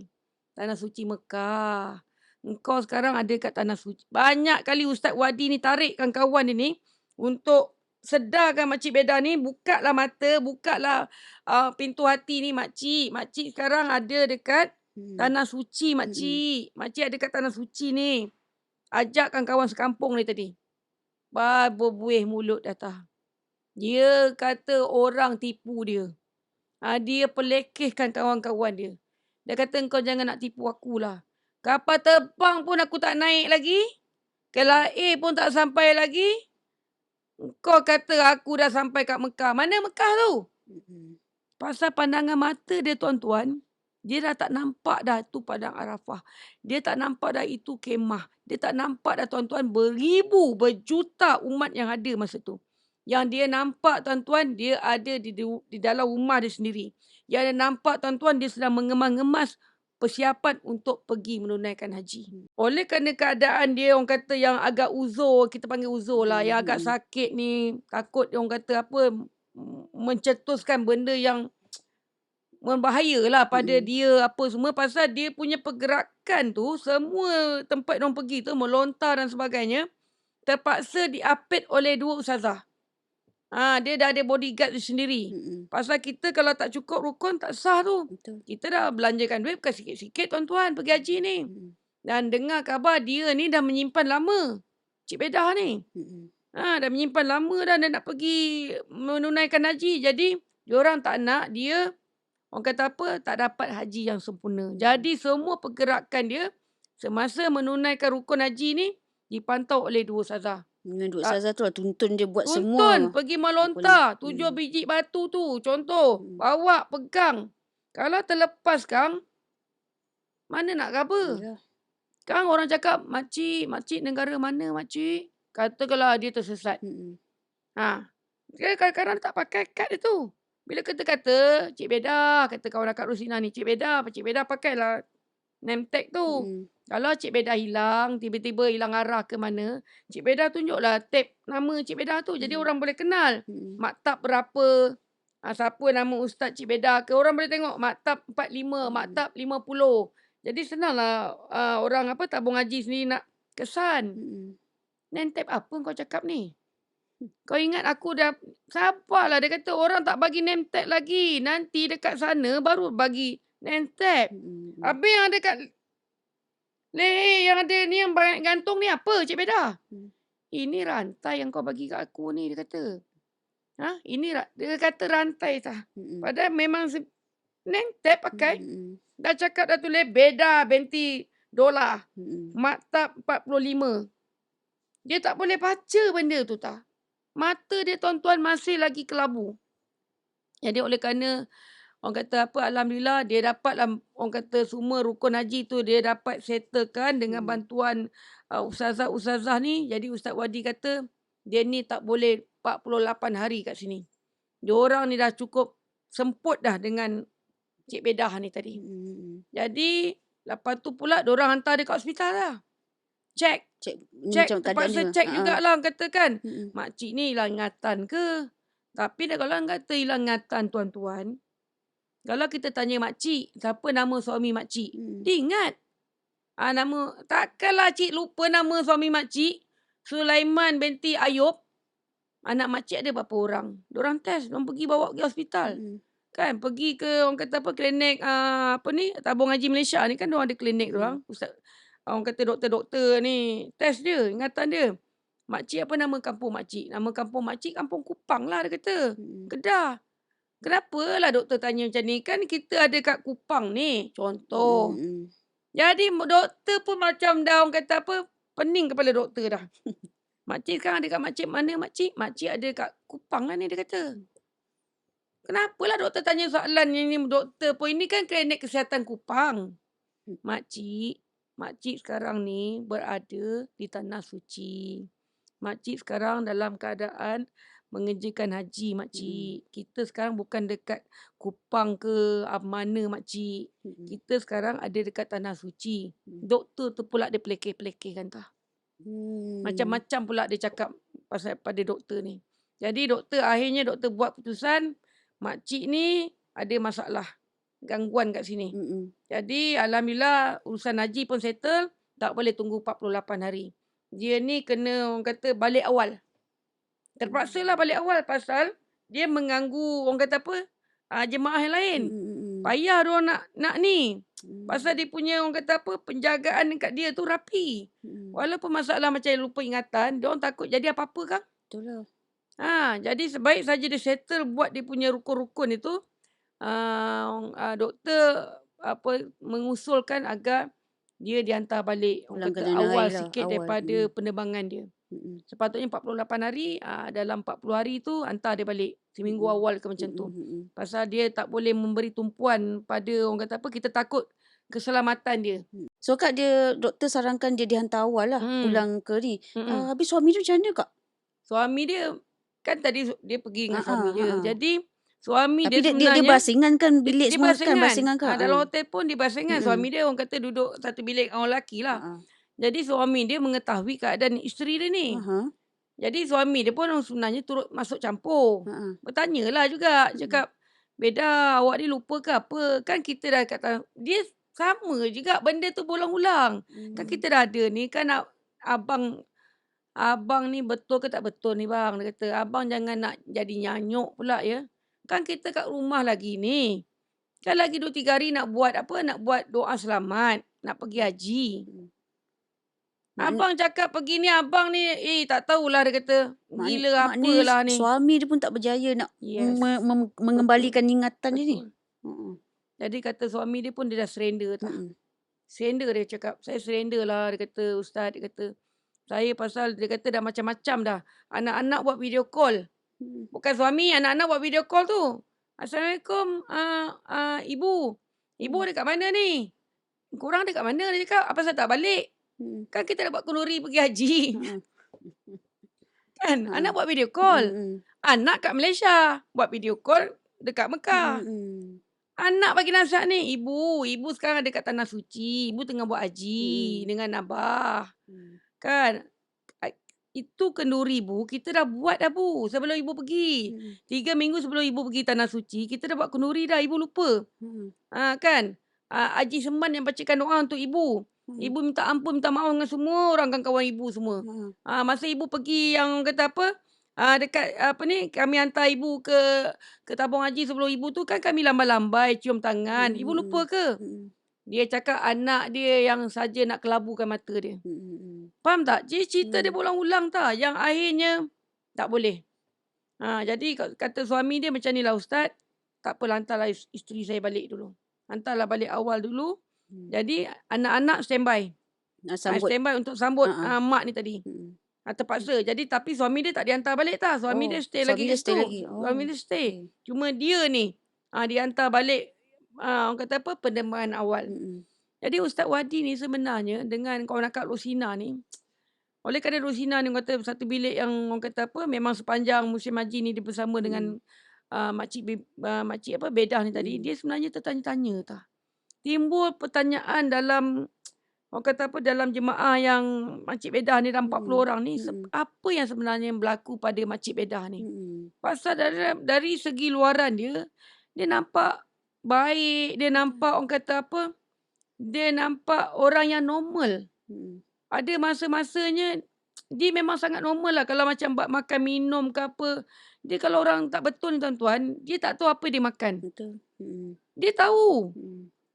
Tanah Suci Mekah. Engkau sekarang ada kat Tanah Suci. Banyak kali Ustaz Wadi ni tarikkan kawan dia ni. Untuk sedarkan Makcik Bedah ni. Bukalah mata, bukalah pintu hati ni Makcik. Makcik sekarang ada dekat Tanah Suci Makcik. Makcik ada kat Tanah Suci ni. Ajakkan kawan sekampung ni tadi. Berbuih mulut datang. Dia kata orang tipu dia. Dia pelekehkan kawan-kawan dia. Dia kata kau jangan nak tipu akulah. Kapal terbang pun aku tak naik lagi. Kelah A pun tak sampai lagi. Kau kata aku dah sampai kat Mekah. Mana Mekah tu? Pasal pandangan mata dia tuan-tuan, dia dah tak nampak dah tu padang Arafah. Dia tak nampak dah itu kemah. Dia tak nampak dah tuan-tuan beribu, berjuta umat yang ada masa tu. Yang dia nampak tuan-tuan, dia ada di dalam rumah dia sendiri. Yang dia nampak tuan-tuan, dia sedang mengemas-ngemas persiapan untuk pergi menunaikan haji. Oleh kerana keadaan dia orang kata yang agak uzur, kita panggil uzur lah, yang agak sakit ni, takut orang kata apa, mencetuskan benda yang membahayalah pada dia apa semua, pasal dia punya pergerakan tu, semua tempat diorang pergi tu, melontar dan sebagainya, terpaksa diapit oleh 2 ustazah. Dia dah ada bodyguard dia sendiri. Pasal kita kalau tak cukup rukun tak sah tu. Betul. Kita dah belanjakan duit bukan sikit-sikit tuan-tuan pergi haji ni. Dan dengar khabar dia ni dah menyimpan lama. Cik Bedah ni. Dah menyimpan lama dah dia nak pergi menunaikan haji. Jadi diorang tak nak dia, orang kata apa, tak dapat haji yang sempurna. Jadi semua pergerakan dia semasa menunaikan rukun haji ni dipantau oleh 2 ustazah. Dengan 2 ustazah tu lah tuntun dia buat Tuntun, semua. pergi melontar 7 biji batu tu. Contoh, bawa, pegang. Kalau terlepas kang, mana nak cover? Yalah. Kang orang cakap, makcik negara mana makcik? Katakanlah dia tersesat. Kadang-kadang tak pakai kad dia tu. Bila kita kata, Cik Bedah, kata kawan akak Rosina ni, Cik Bedah pakailah name tag tu. Kalau Cik Bedah hilang, tiba-tiba hilang arah ke mana, Cik Bedah tunjuklah tag nama Cik Bedah tu. Jadi orang boleh kenal. Maktab berapa, siapa nama Ustaz Cik Bedah ke. Orang boleh tengok maktab 45, maktab 50. Jadi senanglah orang tabung haji sendiri nak kesan. Name tag apa kau cakap ni? Kau ingat aku dah, sabarlah. Dia kata orang tak bagi name tag lagi. Nanti dekat sana baru bagi name tag. Habis yang ada kat leher yang ada ni, yang gantung ni apa Cik Bedah? Ini rantai yang kau bagi kat aku ni, dia kata. Dia kata rantai tah. Padahal memang name tag pakai. Dah cakap dah tulis Bedah binti Dolah. Maktab 45. Dia tak boleh baca benda tu tah. Mata dia tuan-tuan masih lagi kelabu. Jadi oleh kerana orang kata apa, alhamdulillah dia dapatlah, orang kata semua rukun haji tu dia dapat settlekan dengan bantuan ustazah-ustazah ni. Jadi Ustaz Wadi kata dia ni tak boleh 48 hari kat sini. Diorang ni dah cukup semput dah dengan Cik Bedah ni tadi. Jadi lepas tu pula diorang hantar dia kat hospital lah. Cek terpaksa cek jugalah katakan. Makcik ni hilang ingatan ke? Tapi dah kalau kata hilang ingatan tuan-tuan, kalau kita tanya makcik, siapa nama suami makcik? Dia ingat. Nama, takkanlah cik lupa nama suami makcik. Sulaiman binti Ayub. Anak makcik ada berapa orang? Diorang test, diorang pergi bawa pergi hospital. Kan, pergi ke orang kata apa, klinik tabung haji Malaysia ni kan diorang ada klinik diorang. Ustaz, orang kata doktor-doktor ni test dia, ingatan dia. Makcik apa nama kampung makcik? Nama kampung makcik Kampung Kupang lah dia kata. Kedah. Kenapa lah doktor tanya macam ni? Kan kita ada kat Kupang ni. Contoh. Jadi doktor pun macam dah orang kata apa, pening kepala doktor dah. Makcik sekarang ada kat makcik mana makcik? Makcik ada kat Kupang lah ni dia kata. Kenapalah doktor tanya soalan yang ni doktor pun? Ini kan klinik kesihatan Kupang. Makcik sekarang ni berada di Tanah Suci. Makcik sekarang dalam keadaan mengerjakan haji makcik. Kita sekarang bukan dekat Kupang ke mana makcik. Kita sekarang ada dekat Tanah Suci. Doktor tu pula dia pelekeh-pelekehkan tah. Macam-macam pula dia cakap pasal pada doktor ni. Jadi akhirnya doktor buat keputusan makcik ni ada masalah, gangguan kat sini. Jadi alhamdulillah urusan haji pun settle, tak boleh tunggu 48 hari. Dia ni kena orang kata balik awal. Terpaksalah balik awal pasal dia mengganggu orang kata apa, jemaah yang lain. Payah diorang nak ni. Pasal dia punya orang kata apa, penjagaan dekat dia tu rapi. Walaupun masalah macam lupa ingatan, diorang takut jadi apa-apa kan? Betul lah. Jadi sebaik saja dia settle buat dia punya rukun-rukun itu, doktor mengusulkan agar dia dihantar balik orang Pulang ke kata tanah awal air lah, sikit awal. daripada penerbangan dia. Mm. Sepatutnya 48 hari, dalam 40 hari tu hantar dia balik. Seminggu Mm. awal ke macam tu. Pasal dia tak boleh memberi tumpuan pada orang kata apa, kita takut keselamatan dia. So Kak, doktor sarankan dia dihantar awal lah, pulang ke ni. Mm-mm. Habis suami tu macam mana Kak? Suami dia, kan tadi dia pergi dengan suami dia. Ha. Jadi suami Tapi dia dia sebenarnya berasingan kan, bilik dia semua kan berasingan. berasingan Kak? Dalam hotel pun dia berasingan. Mm-mm. Suami dia orang kata duduk satu bilik dengan orang lelaki lah. Jadi suami dia mengetahui keadaan isteri dia ni. Jadi suami dia pun sebenarnya turut masuk campur. Bertanyalah juga. Cakap, Beda awak ni lupa ke apa? Kan kita dah kata, dia sama juga benda tu berulang-ulang. Kan kita dah ada ni, kan abang ni betul ke tak betul ni bang? Dia kata, abang jangan nak jadi nyanyuk pula ya. Kan kita kat rumah lagi ni. Kan lagi 2-3 hari nak buat apa? Nak buat doa selamat. Nak pergi haji. Abang cakap pergi ni, abang ni, tak tahulah dia kata. Gila apalah ni. Suami dia pun tak berjaya nak mengembalikan ingatan dia ni. Jadi kata suami dia pun dia dah surrender tah. Surrender dia cakap. Saya surrender lah dia kata, Ustaz. Dia kata, saya pasal dia kata dah macam-macam dah. Anak-anak buat video call. Bukan suami, anak-anak buat video call tu. Assalamualaikum, ibu. Ibu dekat mana ni? Korang dekat mana? Dia cakap, apa saya tak balik? Kan kita dah buat kenduri pergi haji. Kan? Anak buat video call. Anak kat Malaysia. Buat video call dekat Mekah. Anak bagi nasihat ni. Ibu sekarang ada kat Tanah Suci. Ibu tengah buat haji dengan abah. Kan? Itu kenduri bu, kita dah buat dah bu. Sebelum ibu pergi. 3 minggu sebelum ibu pergi Tanah Suci, kita dah buat kenduri dah. Ibu lupa. Kan? Haji Seman yang bacakan doa untuk ibu. Ibu minta ampun, minta maaf dengan semua orang kawan ibu semua. Masa ibu pergi yang kata apa? Dekat apa ni, kami hantar ibu ke tabung haji sebelum ibu tu kan kami lambai-lambai cium tangan. Ibu lupa ke? Dia cakap anak dia yang saja nak kelabukan mata dia. Faham tak? Jadi cerita dia berulang-ulang tak? Yang akhirnya tak boleh. Jadi kata suami dia macam ni lah Ustaz. Tak apa, hantarlah isteri saya balik dulu. Hantarlah balik awal dulu. Jadi anak-anak standby. Standby untuk sambut mak ni tadi. Terpaksa. Jadi tapi suami dia tak dihantar balik tau. Suami dia stay lagi kat situ. Suami dia stay. Cuma dia ni dihantar balik orang kata apa? Penerimaan awal. Jadi Ustaz Wadi ni sebenarnya dengan kawan akak Rosina ni. Oleh kerana Rosina ni orang kata satu bilik yang orang kata apa? Memang sepanjang musim haji ni dia bersama dengan makcik Bedah ni tadi. Dia sebenarnya tertanya-tanya tau. Timbul pertanyaan dalam orang kata apa, dalam jemaah yang Makcik Bedah ni dalam 40 orang ni, apa yang sebenarnya berlaku pada Makcik Bedah ni? Pasal dari segi luaran dia nampak baik, dia nampak orang kata apa, dia nampak orang yang normal. Ada masa-masanya dia memang sangat normal lah. Kalau macam buat makan minum ke apa, dia kalau orang tak betul ni tuan-tuan, dia tak tahu apa dia makan. Betul. Dia tahu.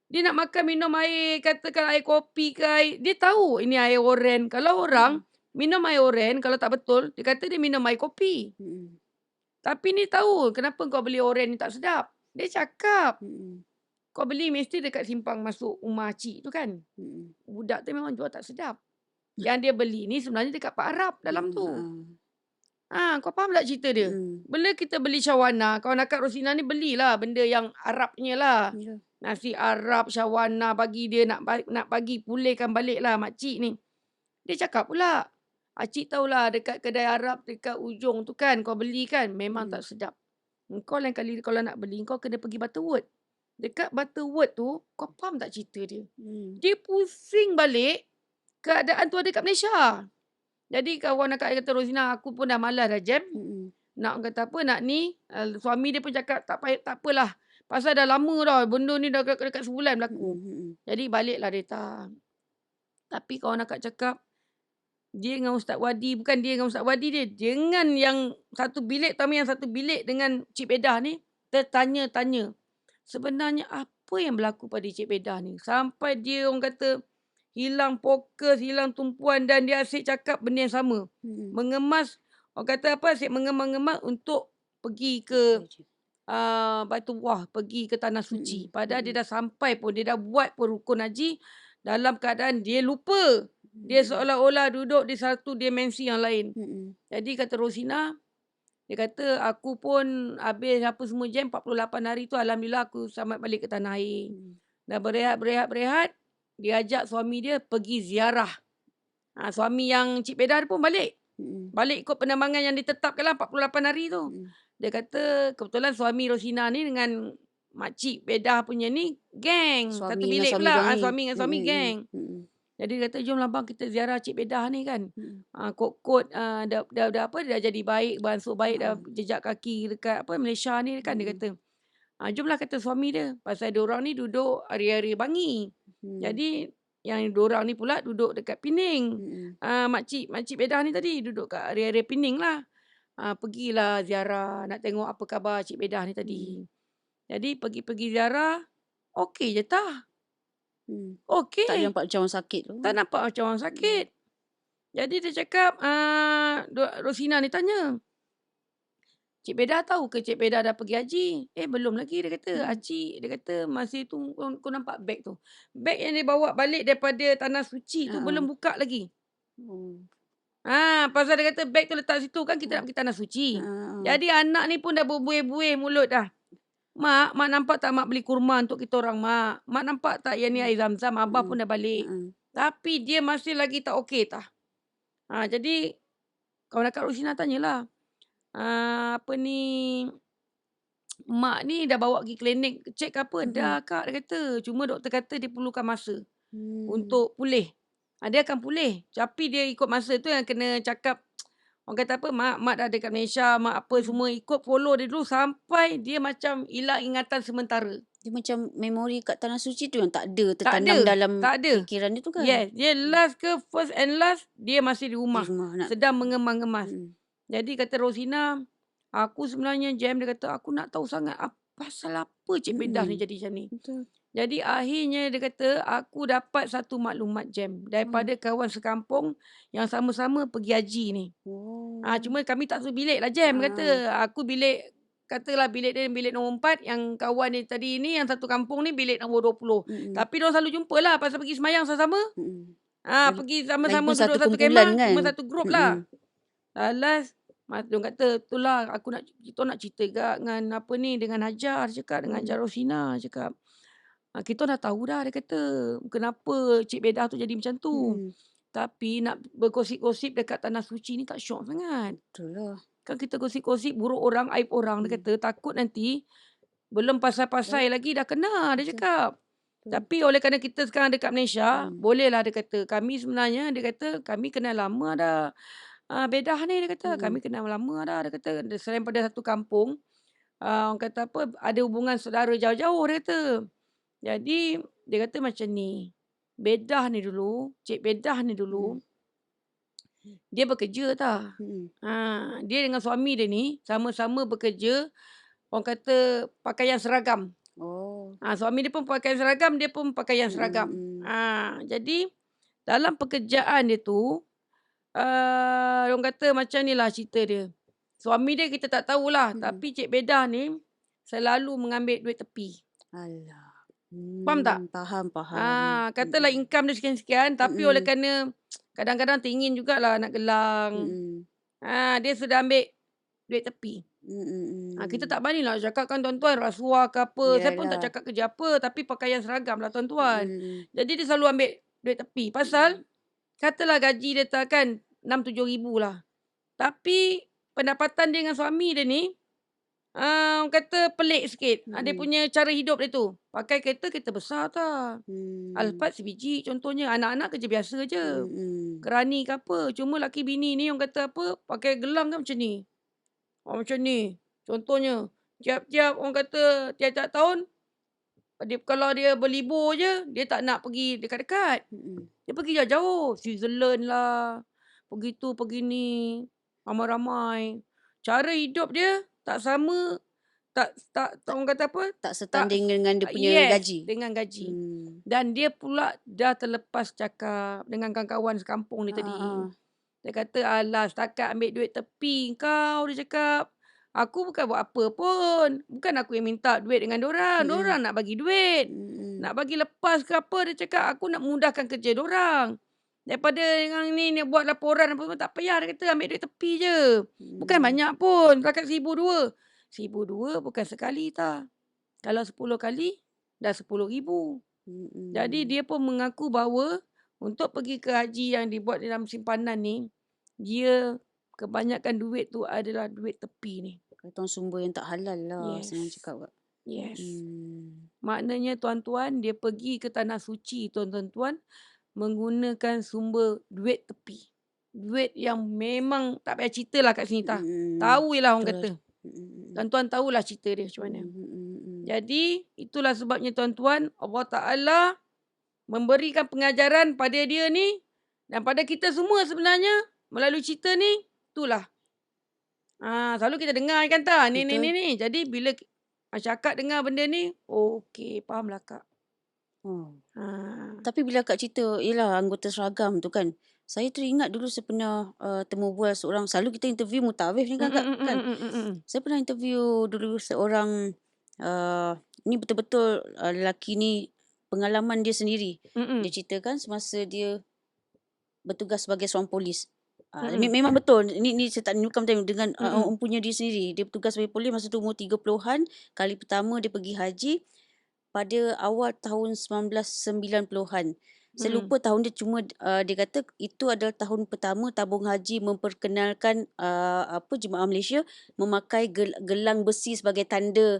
Dia nak makan minum air, katakan air kopi ke air. Dia tahu ini air oren. Kalau orang minum air oren, kalau tak betul, dia kata dia minum air kopi. Tapi ni tahu kenapa kau beli oren ni tak sedap. Dia cakap. Kau beli mesti dekat simpang masuk rumah cik tu kan. Budak tu memang jual tak sedap. Yang dia beli ni sebenarnya dekat Pak Arab dalam tu. Kau faham tak cerita dia? Bila kita beli shawarna, kawan akak Rosina ni belilah benda yang Arabnya lah. Nasi Arab, shawarna bagi dia nak bagi pulihkan balik lah makcik ni. Dia cakap pula, cik tahulah dekat kedai Arab dekat ujung tu kan kau beli kan memang tak sedap. Kau lain kali kalau nak beli kau kena pergi Butterworth. Dekat Butterworth tu kau faham tak cerita dia? Dia pusing balik keadaan tu ada kat Malaysia. Jadi kawan akak kata Rosina, aku pun dah malas dah jam. Nak kata apa nak ni, suami dia pun cakap tak apalah. Pasal dah lama dah. Benda ni dah dekat sebulan berlaku. Jadi baliklah dia tak. Tapi kawan akak cakap. Dia dengan Ustaz Wadi. Bukan dia dengan Ustaz Wadi dia. Dengan yang satu bilik. Tapi yang satu bilik dengan Cik Bedah ni. Tertanya-tanya. Sebenarnya apa yang berlaku pada Cik Bedah ni. Sampai dia orang kata. Hilang fokus. Hilang tumpuan. Dan dia asyik cakap benda yang sama. Mengemas orang kata apa, asyik mengemal-ngemal untuk pergi ke Baitullah, pergi ke Tanah Suci. Padahal dia dah sampai pun, dia dah buat pun rukun haji dalam keadaan dia lupa. Dia seolah-olah duduk di satu dimensi yang lain. Jadi kata Rosina, dia kata aku pun habis apa semua jam 48 hari tu alhamdulillah aku selamat balik ke tanah air. Dah berehat. Dia ajak suami dia pergi ziarah. Suami yang Cik Bedah pun balik. Balik ikut penerbangan yang ditetapkan lah 48 hari tu. Dia kata kebetulan suami Rosina ni dengan makcik Bedah punya ni geng. Satu Suami dengan bilik suami pula. diorang ni. Suami dengan suami geng. Jadi dia kata jomlah bang kita ziarah Cik Bedah ni kan. Kod-kod dah apa dah jadi baik, beransur baik dah jejak kaki dekat apa Malaysia ni kan dia kata. Jomlah kata suami dia. Pasal diorang ni duduk area-area Bangi. Jadi yang diorang ni pula duduk dekat Pening. Makcik Bedah ni tadi duduk kat area-area Pening lah. Pergilah ziarah nak tengok apa khabar Cik Bedah ni tadi. Jadi pergi ziarah okey je tah. Okey. Tak nampak macam orang sakit tu. Tak nampak macam orang sakit. Jadi dia cakap, Rosina ni tanya, Cik Bedah tahu ke Cik Bedah dah pergi haji? Belum lagi dia kata. Haji, dia kata masih tu kau nampak beg tu. Beg yang dia bawa balik daripada Tanah Suci tu belum buka lagi. Pasal dia kata beg tu letak situ kan kita nak pergi Tanah Suci. Jadi anak ni pun dah berbuih-buih mulut dah. Mak nampak tak mak beli kurma untuk kita orang, Mak? Mak nampak tak yang ni air zam-zam? Abah pun dah balik. Tapi dia masih lagi tak okey tah. Jadi kawan akak Rosina tanyalah. Apa ni, mak ni dah bawa pergi klinik cek apa? Dah kak, dia kata. Cuma doktor kata dia perlukan masa untuk pulih. Dia akan pulih. Tapi dia ikut masa tu yang kena cakap. Orang kata apa, mak dah dekat Malaysia, mak apa semua ikut follow dia dulu sampai dia macam hilang ingatan sementara. Dia macam memori kat Tanah Suci tu yang tak ada tertanam dalam fikiran dia tu kan? Yes, dia last ke first and last, dia masih di rumah sedang mengemas-ngemas. Jadi kata Rosina, aku sebenarnya Jam, dia kata aku nak tahu sangat pasal apa Cik Bedah ni jadi macam ni. Betul. Jadi akhirnya dia kata aku dapat satu maklumat Jam daripada kawan sekampung yang sama-sama pergi haji ni. Cuma kami tak satu bilik lah Jam kata. Aku bilik, katalah bilik dia bilik nombor 4. Yang kawan ni tadi ni yang satu kampung ni bilik nombor 20. Tapi diorang selalu jumpa lah pasal pergi semayang sama-sama. Pergi sama-sama duduk satu kemah kan? Cuma satu grup lah. Last diorang kata itulah kita nak cerita juga dengan apa ni, dengan Hajar cakap, dengan Hajar Rosina cakap. Kita dah tahu dah dia kata kenapa Cik Bedah tu jadi macam tu. Tapi nak bergosip-gosip dekat Tanah Suci ni tak syok sangat. Betul lah. Kan kita gosip-gosip buruk orang, aib orang. Dia kata takut nanti belum pasal-pasal lagi dah kena dia cakap. Tapi oleh kerana kita sekarang dekat Malaysia, bolehlah dia kata. Kami sebenarnya dia kata kami kenal lama dah. Bedah ni dia kata kami kenal lama dah. Dia kata selain pada satu kampung, orang kata apa, ada hubungan saudara jauh-jauh dia kata. Jadi dia kata macam ni. Bedah ni dulu, Cik Bedah ni dulu, dia bekerja tah. Dia dengan suami dia ni sama-sama bekerja, orang kata pakaian seragam. Suami dia pun pakaian seragam, dia pun pakaian seragam. Jadi dalam pekerjaan dia tu, orang kata macam ni lah cerita dia. Suami dia kita tak tahulah, tapi Cik Bedah ni selalu mengambil duit tepi. Alah. Faham tak? Faham. Katalah income dia sekian-sekian, tapi oleh kerana kadang-kadang teringin jugalah nak gelang. Dia sudah ambil duit tepi. Kita tak berani lah cakap kan tuan-tuan rasuah ke apa. Saya pun tak cakap kerja apa, tapi pakaian seragam lah tuan-tuan. Jadi dia selalu ambil duit tepi. Pasal katalah gaji dia tak kan 6-7 ribu lah. Tapi pendapatan dia dengan suami dia ni, orang kata pelik sikit. Dia punya cara hidup dia tu. Pakai kereta besar tau. Alphard sebiji contohnya. Anak-anak kerja biasa je. Kerani ke apa. Cuma laki bini ni orang kata apa, pakai gelang kan macam ni. Macam ni. Contohnya. Tiap-tiap orang kata tiap-tiap tahun, kalau dia berlibur je, dia tak nak pergi dekat-dekat. Dia pergi jauh-jauh. Switzerland lah. Pergi tu, pergi ni. Ramai-ramai. Cara hidup dia tak sama, tak orang kata apa? Tak setanding dengan dia punya gaji. Dengan gaji. Dan dia pula dah terlepas cakap dengan kawan-kawan sekampung ni tadi. Dia kata, "Alah, setakat ambil duit tepi kau," dia cakap. "Aku bukan buat apa pun. Bukan aku yang minta duit dengan dorang. Mm-mm. Dorang nak bagi duit. Mm-mm. Nak bagi lepas ke apa," dia cakap. "Aku nak mudahkan kerja dorang. Daripada yang ni buat laporan apa semua, tak payah," dia kata. "Ambil duit tepi je. Bukan Mm-mm. banyak pun. Setakat RM1,200. RM1,200 bukan sekali tak. Kalau 10 kali, dah RM10,000. Jadi Mm-mm. dia pun mengaku bahawa untuk pergi ke haji yang dibuat dalam simpanan ni, dia kebanyakan duit tu adalah duit tepi ni. Kata sumber yang tak halal lah, senang Yes. cakap, Kak. Yes. Mm. Maknanya tuan-tuan, dia pergi ke tanah suci tuan-tuan menggunakan sumber duit tepi. Duit yang memang tak payah cerita lah kat sini tah. Mm. Tahu je lah orang Betul. kata. Mm-mm. Tuan-tuan tahulah cerita dia macam mana. Mm-mm. Jadi itulah sebabnya tuan-tuan, Allah Ta'ala memberikan pengajaran pada dia ni dan pada kita semua sebenarnya melalui cerita ni, itulah. Selalu kita dengar kan tak? Ni. Betul. Jadi bila masyarakat dengar benda ni, okey, fahamlah Kak. Oh. Ha. Tapi bila Kak cerita, yelah anggota seragam tu kan, saya teringat dulu saya pernah temu bual seorang, selalu kita interview mutawif ni kan Kak, kan? Saya pernah interview dulu seorang, ni betul-betul lelaki ni pengalaman dia sendiri. Dia ceritakan semasa dia bertugas sebagai seorang polis. Memang betul. Ni saya tak bukan dengan empunya dia sendiri. Dia bertugas sebagai polis masa tu umur 30-an. Kali pertama dia pergi haji pada awal tahun 1990-an. Saya lupa tahun dia, cuma dia kata itu adalah tahun pertama tabung haji memperkenalkan jemaah Malaysia memakai gelang besi sebagai tanda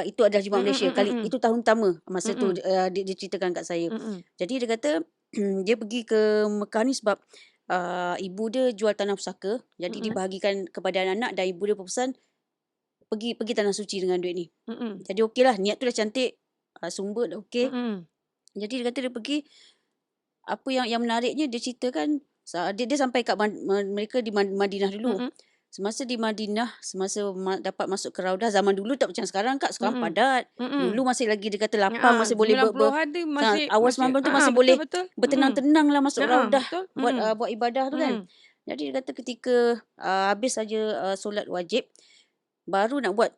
itu adalah jemaah Malaysia. Kali itu tahun pertama masa tu dia ceritakan kat saya. Jadi dia kata dia pergi ke Mekah ni sebab ibu dia jual tanah pusaka. Jadi dibahagikan kepada anak-anak dan ibu dia berpesan pergi tanah suci dengan duit ni. Jadi okeylah, niat tu dah cantik, sumber dah okey. Jadi dia kata dia pergi, apa yang menariknya dia ceritakan dia sampai kat mereka di Madinah dulu. Semasa di Madinah, semasa dapat masuk ke Raudah, zaman dulu tak macam sekarang Kak, sekarang padat. Dulu masih lagi dia kata lapang, masih boleh 90-an tu masih awal 90 tu masih boleh betul. bertenang-tenang lah masuk Raudah Betul. buat ibadah tu kan. Jadi dia kata ketika habis saja solat wajib, baru nak buat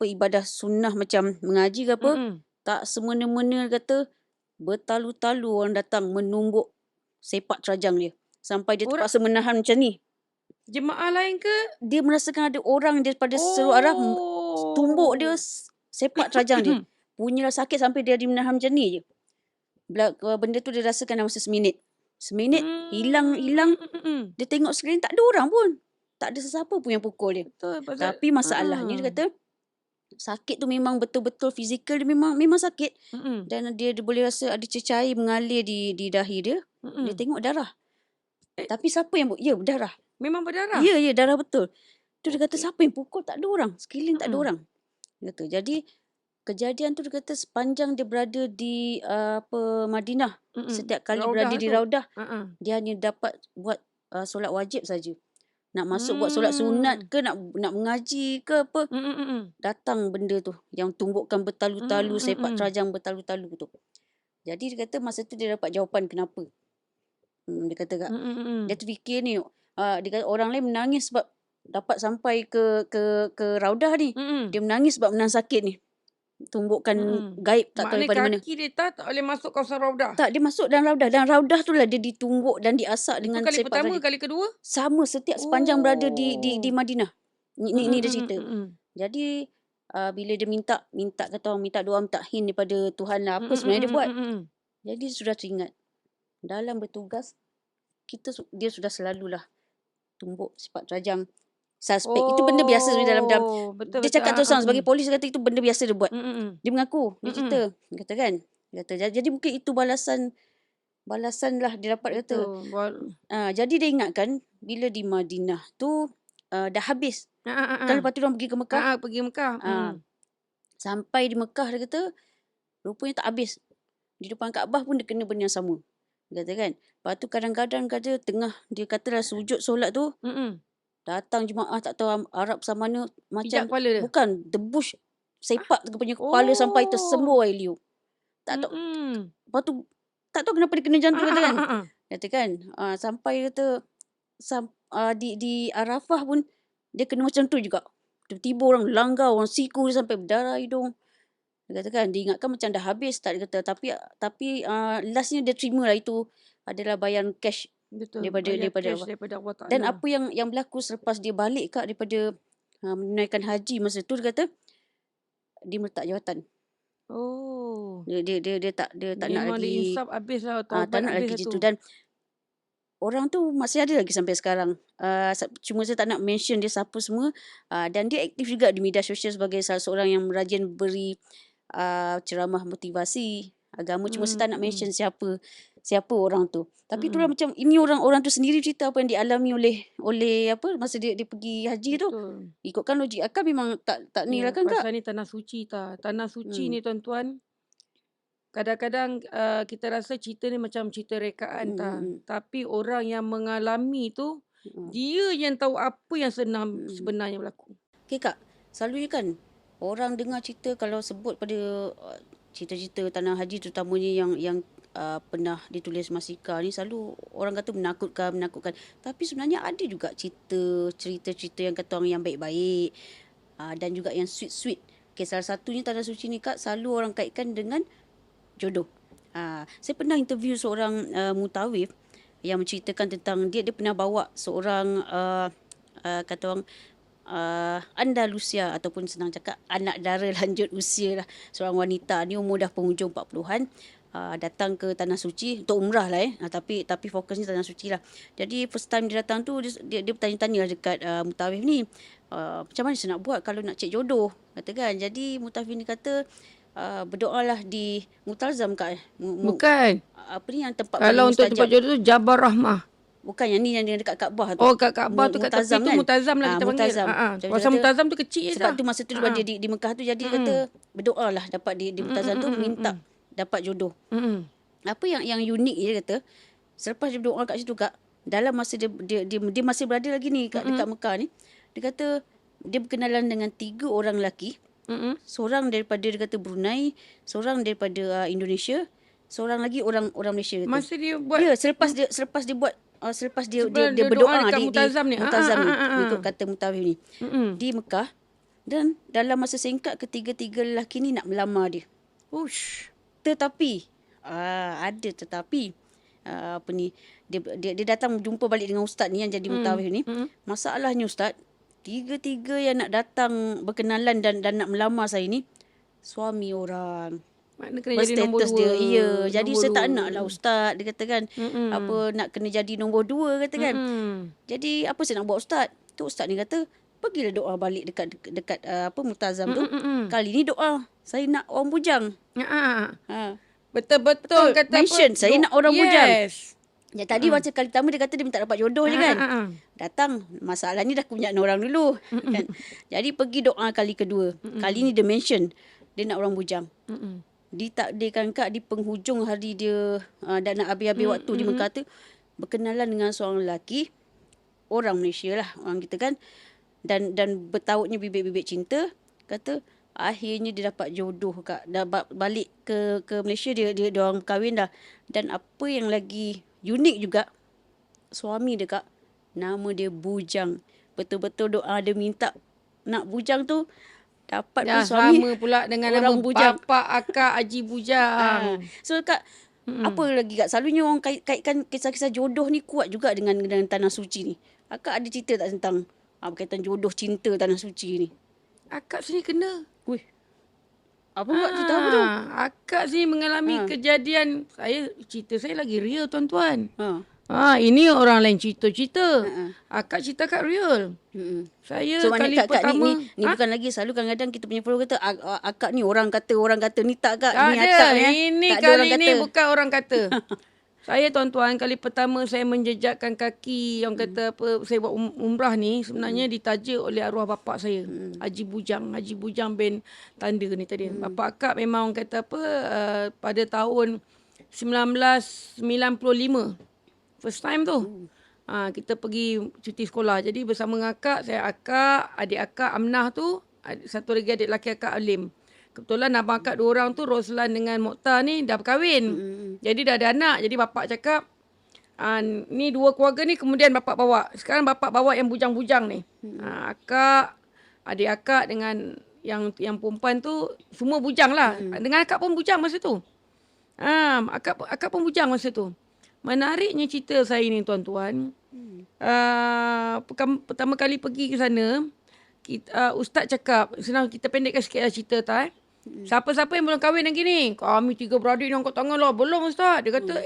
ibadah sunnah macam mengaji ke apa, tak semena-mena kata bertalu-talu orang datang menumbuk sepak terajang dia. Sampai dia terpaksa menahan macam ni. Jemaah lain ke? Dia merasakan ada orang daripada seluruh arah tumbuk dia sepak terajang dia. Punyalah sakit sampai dia menahan macam ni je. Benda tu dia rasakan dalam masa seminit. Seminit, hilang. Dia tengok sekeliling tak ada orang pun. Tak ada sesiapa pun yang pukul dia. Betul, Tapi masalahnya dia kata sakit tu memang betul-betul fizikal, dia memang sakit. Dan dia boleh rasa ada cecair mengalir di dahi dia. Dia tengok darah. Tapi siapa yang ya berdarah. Memang berdarah? Ya, darah betul. Tu dia kata siapa yang pukul, tak ada orang. Sekeliling tak ada orang. Dia kata. Jadi kejadian tu dia kata sepanjang dia berada di Madinah, setiap kali Raudah berada di tu. Raudah, dia hanya dapat buat solat wajib saja. Nak masuk buat solat sunat ke, nak mengaji ke apa, datang benda tu yang tumbukkan bertalu-talu, sepak terajang bertalu-talu tu. Jadi dia kata masa tu dia dapat jawapan kenapa. Dia kata Kak, dia terfikir ni, dia kata orang lain menangis sebab dapat sampai ke Raudah ni. Dia menangis sebab menahan sakit ni. Tumbukan gaib, tak tahu daripada mana. Maknanya kaki dia tak boleh masuk kawasan Raudah? Tak, dia masuk dalam Raudah. Dan Raudah tu lah dia ditumbuk dan diasak dengan kali sepak pertama, terajang. kali kedua? Sama setiap sepanjang berada di Madinah. Ni dia cerita. Jadi bila dia minta kata orang, minta doa, minta hin daripada Tuhan lah, apa sebenarnya dia buat. Jadi sudah teringat dalam bertugas dia sudah selalulah tumbuk sepak terajang suspek. Itu benda biasa sebenarnya dalam betul, dia cakap terus terang sebagai polis, dia kata itu benda biasa dia buat. Dia mengaku, dia cerita. Dia kata kan. Dia kata jadi mungkin itu balasan lah dia dapat kata. Jadi dia ingatkan bila di Madinah tu dah habis. Kan lepas tu orang pergi ke Mekah. Pergi Mekah. Sampai di Mekah dia kata rupanya tak habis. Di depan Kaabah pun dia kena benda yang sama. Dia kata kan. Lepas tu kadang-kadang kata tengah dia katalah sujud solat tu, datang jemaah tak tahu Arab sama mana, macam bukan debus sepak punya kepala sampai tersembur air liur. Tak tahu. Lepas tu tak tahu kenapa dia kena jantung kata kan. Kata kan sampai kata di Arafah pun dia kena macam tu juga. Tiba-tiba orang langgar, orang siku dia sampai berdarah hidung. Dia kata kan, dia ingatkan macam dah habis tak, dia kata. Tapi lastnya dia terima lah itu adalah bayaran cash Betul. daripada Bayar cash Allah. daripada Allah Ta'ala. Dan apa yang berlaku selepas dia balik Kak daripada menunaikan haji masa tu, dia kata dia meletak jawatan. Oh. Dia tak nak Memang dia lagi insaf habis lah. tak Taubat nak habis lagi lah situ. tu. Dan orang tu masih ada lagi sampai sekarang. Cuma saya tak nak mention dia siapa semua. Dan dia aktif juga di media sosial sebagai salah seorang yang rajin beri ceramah motivasi agama. Cuma saya tak nak mention siapa orang tu. Tapi itulah macam ini orang tu sendiri cerita apa yang dialami oleh apa masa dia pergi haji tu. Betul. Ikutkan logik akal memang tak ni lah kan Kak. Pasal ni tanah suci tak. Tanah suci ni tuan-tuan. Kadang-kadang kita rasa cerita ni macam cerita rekaan tapi orang yang mengalami tu dia yang tahu apa yang sebenarnya berlaku. Okay Kak, selalunya kan orang dengar cerita kalau sebut pada cerita-cerita tanah haji terutamanya yang pernah ditulis Masika ni, selalu orang kata menakutkan. Tapi sebenarnya ada juga cerita-cerita yang kata orang yang baik-baik dan juga yang sweet-sweet. Okay, salah satunya tanah suci ni Kak selalu orang kaitkan dengan jodoh. Saya pernah interview seorang mutawif yang menceritakan tentang dia pernah bawa seorang kata orang Andalusia ataupun senang cakap anak dara lanjut usia lah. Seorang wanita ni umur dah penghujung 40-an. Datang ke Tanah Suci untuk umrah lah tapi fokusnya Tanah Suci lah. Jadi first time dia datang tu dia bertanya-tanya lah dekat mutawif ni, macam mana saya nak buat kalau nak cek jodoh, kata kan. Jadi mutawif ni kata berdoalah di Multazam Kak. Bukan. Apa ni yang tempat kalau untuk tempat jodoh tu Jabal Rahmah. Bukan yang ni yang dekat Kaabah tu. Oh, kat Kaabah tu kat tepi tu Multazam lah kita panggil. Pasal Multazam tu kecil je sebab tu masa tu di Mekah tu, jadi dia kata berdoalah dapat di Multazam tu, minta dapat jodoh. Apa yang unik dia kata, selepas dia berdoa kat situ Kak, dalam masa dia masih berada lagi ni dekat Mekah ni, dia kata dia berkenalan dengan 3 orang lelaki. Seorang daripada dia kata Brunei, seorang daripada Indonesia, seorang lagi orang Malaysia kata. Masa dia buat selepas dia buat selepas dia berdoa di Multazam ni ikut kata mutawif ni di Mekah, dan dalam masa singkat ketiga-tiga lelaki ni nak melamar dia. Tetapi apa ni, dia datang jumpa balik dengan ustaz ni yang jadi mutawif ni. Masalahnya ustaz, 3 yang nak datang berkenalan dan nak melamar saya ni suami orang. Makna kena jadi nombor 2. Dia. Jadi saya tak nak lah ustaz, dia kata kan. Apa nak kena jadi nombor 2 kata kan. Jadi apa saya nak buat ustaz? Tu ustaz ni kata, pergilah doa balik dekat Multazam tu. Kali ni doa, saya nak orang bujang. Betul kata mention apa? Saya nak orang bujang. Ya, tadi macam kali pertama dia kata dia minta dapat jodoh je kan. Datang, masalahnya dah punya orang dulu kan. Jadi pergi doa kali kedua. Kali ni dia mention dia nak orang bujang. Ditakdirkan Kak di penghujung hari dia dah nak habis-habis waktu di Mekah tu, berkenalan dengan seorang lelaki, orang Malaysia lah orang kita kan, dan bertautnya bibit-bibit cinta. Kata akhirnya dia dapat jodoh Kak, dah balik ke Malaysia, dia orang kahwin dah. Dan apa yang lagi unik juga, suami dia Kak, nama dia Bujang. Betul-betul doa dia minta nak bujang tu, dapat pun suami sama pula dengan orang nama bujang. Bapak Akak Haji Bujang. So Kak, apa lagi Kak, selalunya orang kaitkan kisah-kisah jodoh ni kuat juga dengan Tanah Suci ni. Akak ada cerita tak tentang berkaitan jodoh cinta Tanah Suci ni? Akak sini kena. Wih, apa buat cerita apa tu? Akak sini mengalami kejadian. Cerita saya lagi real tuan-tuan. Ini orang lain cerita. Akak cerita kat real. Saya so, kali Kak, pertama ni bukan lagi, selalu kadang-kadang kita punya follower kata akak ni orang kata ni tak Kak. Tak ni ada. Akak ni Ini tak kali ni bukan orang kata. Saya tuan-tuan, kali pertama saya menjejakkan kaki yang kata apa, saya buat umrah ni sebenarnya ditaja oleh arwah bapak saya, Haji Bujang bin Tanda ni tadi. Bapak akak memang orang kata apa, pada tahun 1995 first time tu. Kita pergi cuti sekolah. Jadi bersama dengan akak, adik akak Amnah tu, satu lagi adik lelaki akak Alim. Kebetulan abang akak 2 orang tu, Roslan dengan Mokhtar ni dah berkahwin. Jadi dah ada anak. Jadi bapak cakap, Ni dua keluarga ni kemudian bapak bawa. Sekarang bapak bawa yang bujang-bujang ni. Akak, adik akak dengan yang perempuan tu semua bujang lah. Dengan akak pun bujang masa tu. Akak pun bujang masa tu. Menariknya cerita saya ni tuan-tuan. Pertama kali pergi ke sana, ustaz cakap, senang kita pendekkan sikit lah cerita tak. Siapa-siapa yang belum kahwin lagi ni? Kami 3 beradik ni angkat tangan lah. Belum ustaz. Dia kata,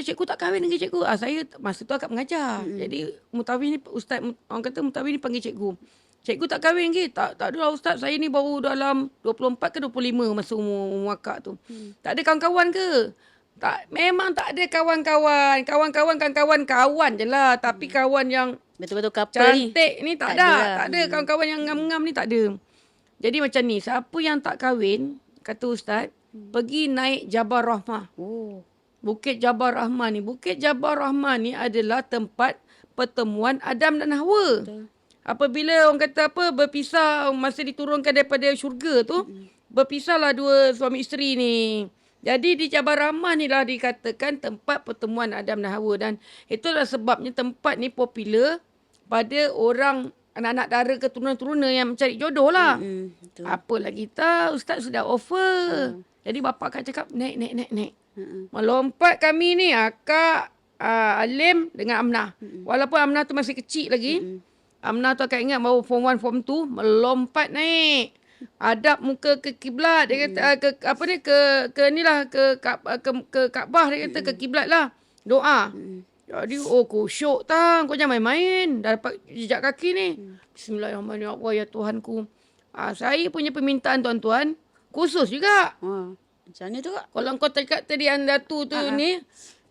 cikgu tak kahwin lagi cikgu. Saya masa tu akak mengajar. Jadi mutawif ni, ustaz, orang kata mutawif ni panggil cikgu. Cikgu tak kahwin lagi? Tak adalah ustaz. Saya ni baru dalam 24 ke 25 masa umur akak tu. Tak ada kawan-kawan ke? Memang tak ada kawan-kawan. Kawan-kawan je lah. Tapi kawan yang Betul-betul couple cantik ni tak ada. lah. Tak ada kawan-kawan yang ngam-ngam ni tak ada. Jadi macam ni, siapa yang tak kahwin, kata ustaz, pergi naik Jabal Rahmah. Bukit Jabal Rahmah ni. Bukit Jabal Rahmah ni adalah tempat pertemuan Adam dan Hawa. Betul. Apabila orang kata berpisah masa diturunkan daripada syurga tu, berpisahlah dua suami isteri ni. Jadi di Jabal Rahmah ni lah dikatakan tempat pertemuan Adam dan Hawa. Dan itulah sebabnya tempat ni popular pada orang anak-anak dara keturunan-turunan yang mencari jodoh lah. Betul. Apalah kita, ustaz sudah offer. Jadi bapak akak cakap, naik. Melompat kami ni, akak, Alim dengan Amnah. Walaupun Amnah tu masih kecil lagi. Amnah tu akak ingat baru form 1, form 2, melompat naik. Hadap muka ke kiblat. Dia kata, ke Kaabah, dia kata, ke kiblat lah. Doa. Jadi, kusyuk tang. Kau jangan main-main. Dah dapat jejak kaki ni. Bismillahirrahmanirrahim. Ya Allah, ya Tuhanku. Saya punya permintaan tuan-tuan, khusus juga. Macam mana tu kak? Kalau kau cakap tadi Andatu tu ni,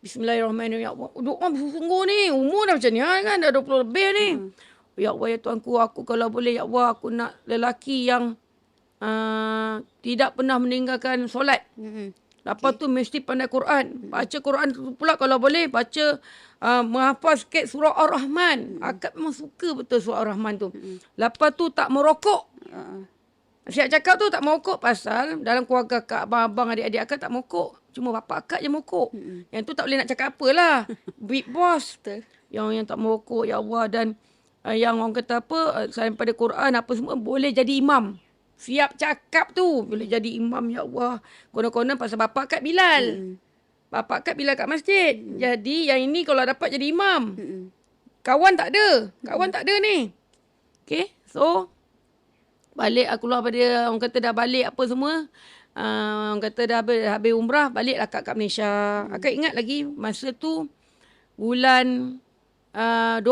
Bismillahirrahmanirrahim. Ya Allah, doa sungguh ni. Umur dah macam ni kan. Dah 20 lebih ni. Ya Allah, ya Tuhanku. Aku kalau boleh, ya Allah, aku nak lelaki yang tidak pernah meninggalkan solat. Lepas tu mesti pandai Quran. Baca Quran tu pula kalau boleh. Baca menghafaz sikit surah Ar-Rahman. Akak memang suka betul surah Ar-Rahman tu. Lepas tu tak merokok. Siap cakap tu tak merokok pasal dalam keluarga akak, abang-abang, adik-adik akak tak merokok. Cuma bapak akak je merokok. Yang tu tak boleh nak cakap apalah. Big boss. Yang tak merokok, ya Allah. Dan yang orang kata selain pada Quran apa semua boleh jadi imam. Siap cakap tu. Boleh jadi imam, ya Allah. Konon-konon pasal bapak akak Bilal. Bapak akak Bilal kat masjid. Jadi yang ini kalau dapat jadi imam. Kawan tak ada. Kawan tak ada ni. Okay. So, balik aku keluar pada, orang kata dah balik apa semua. Orang kata dah habis umrah, baliklah kat Malaysia. Akak ingat lagi masa tu bulan 12,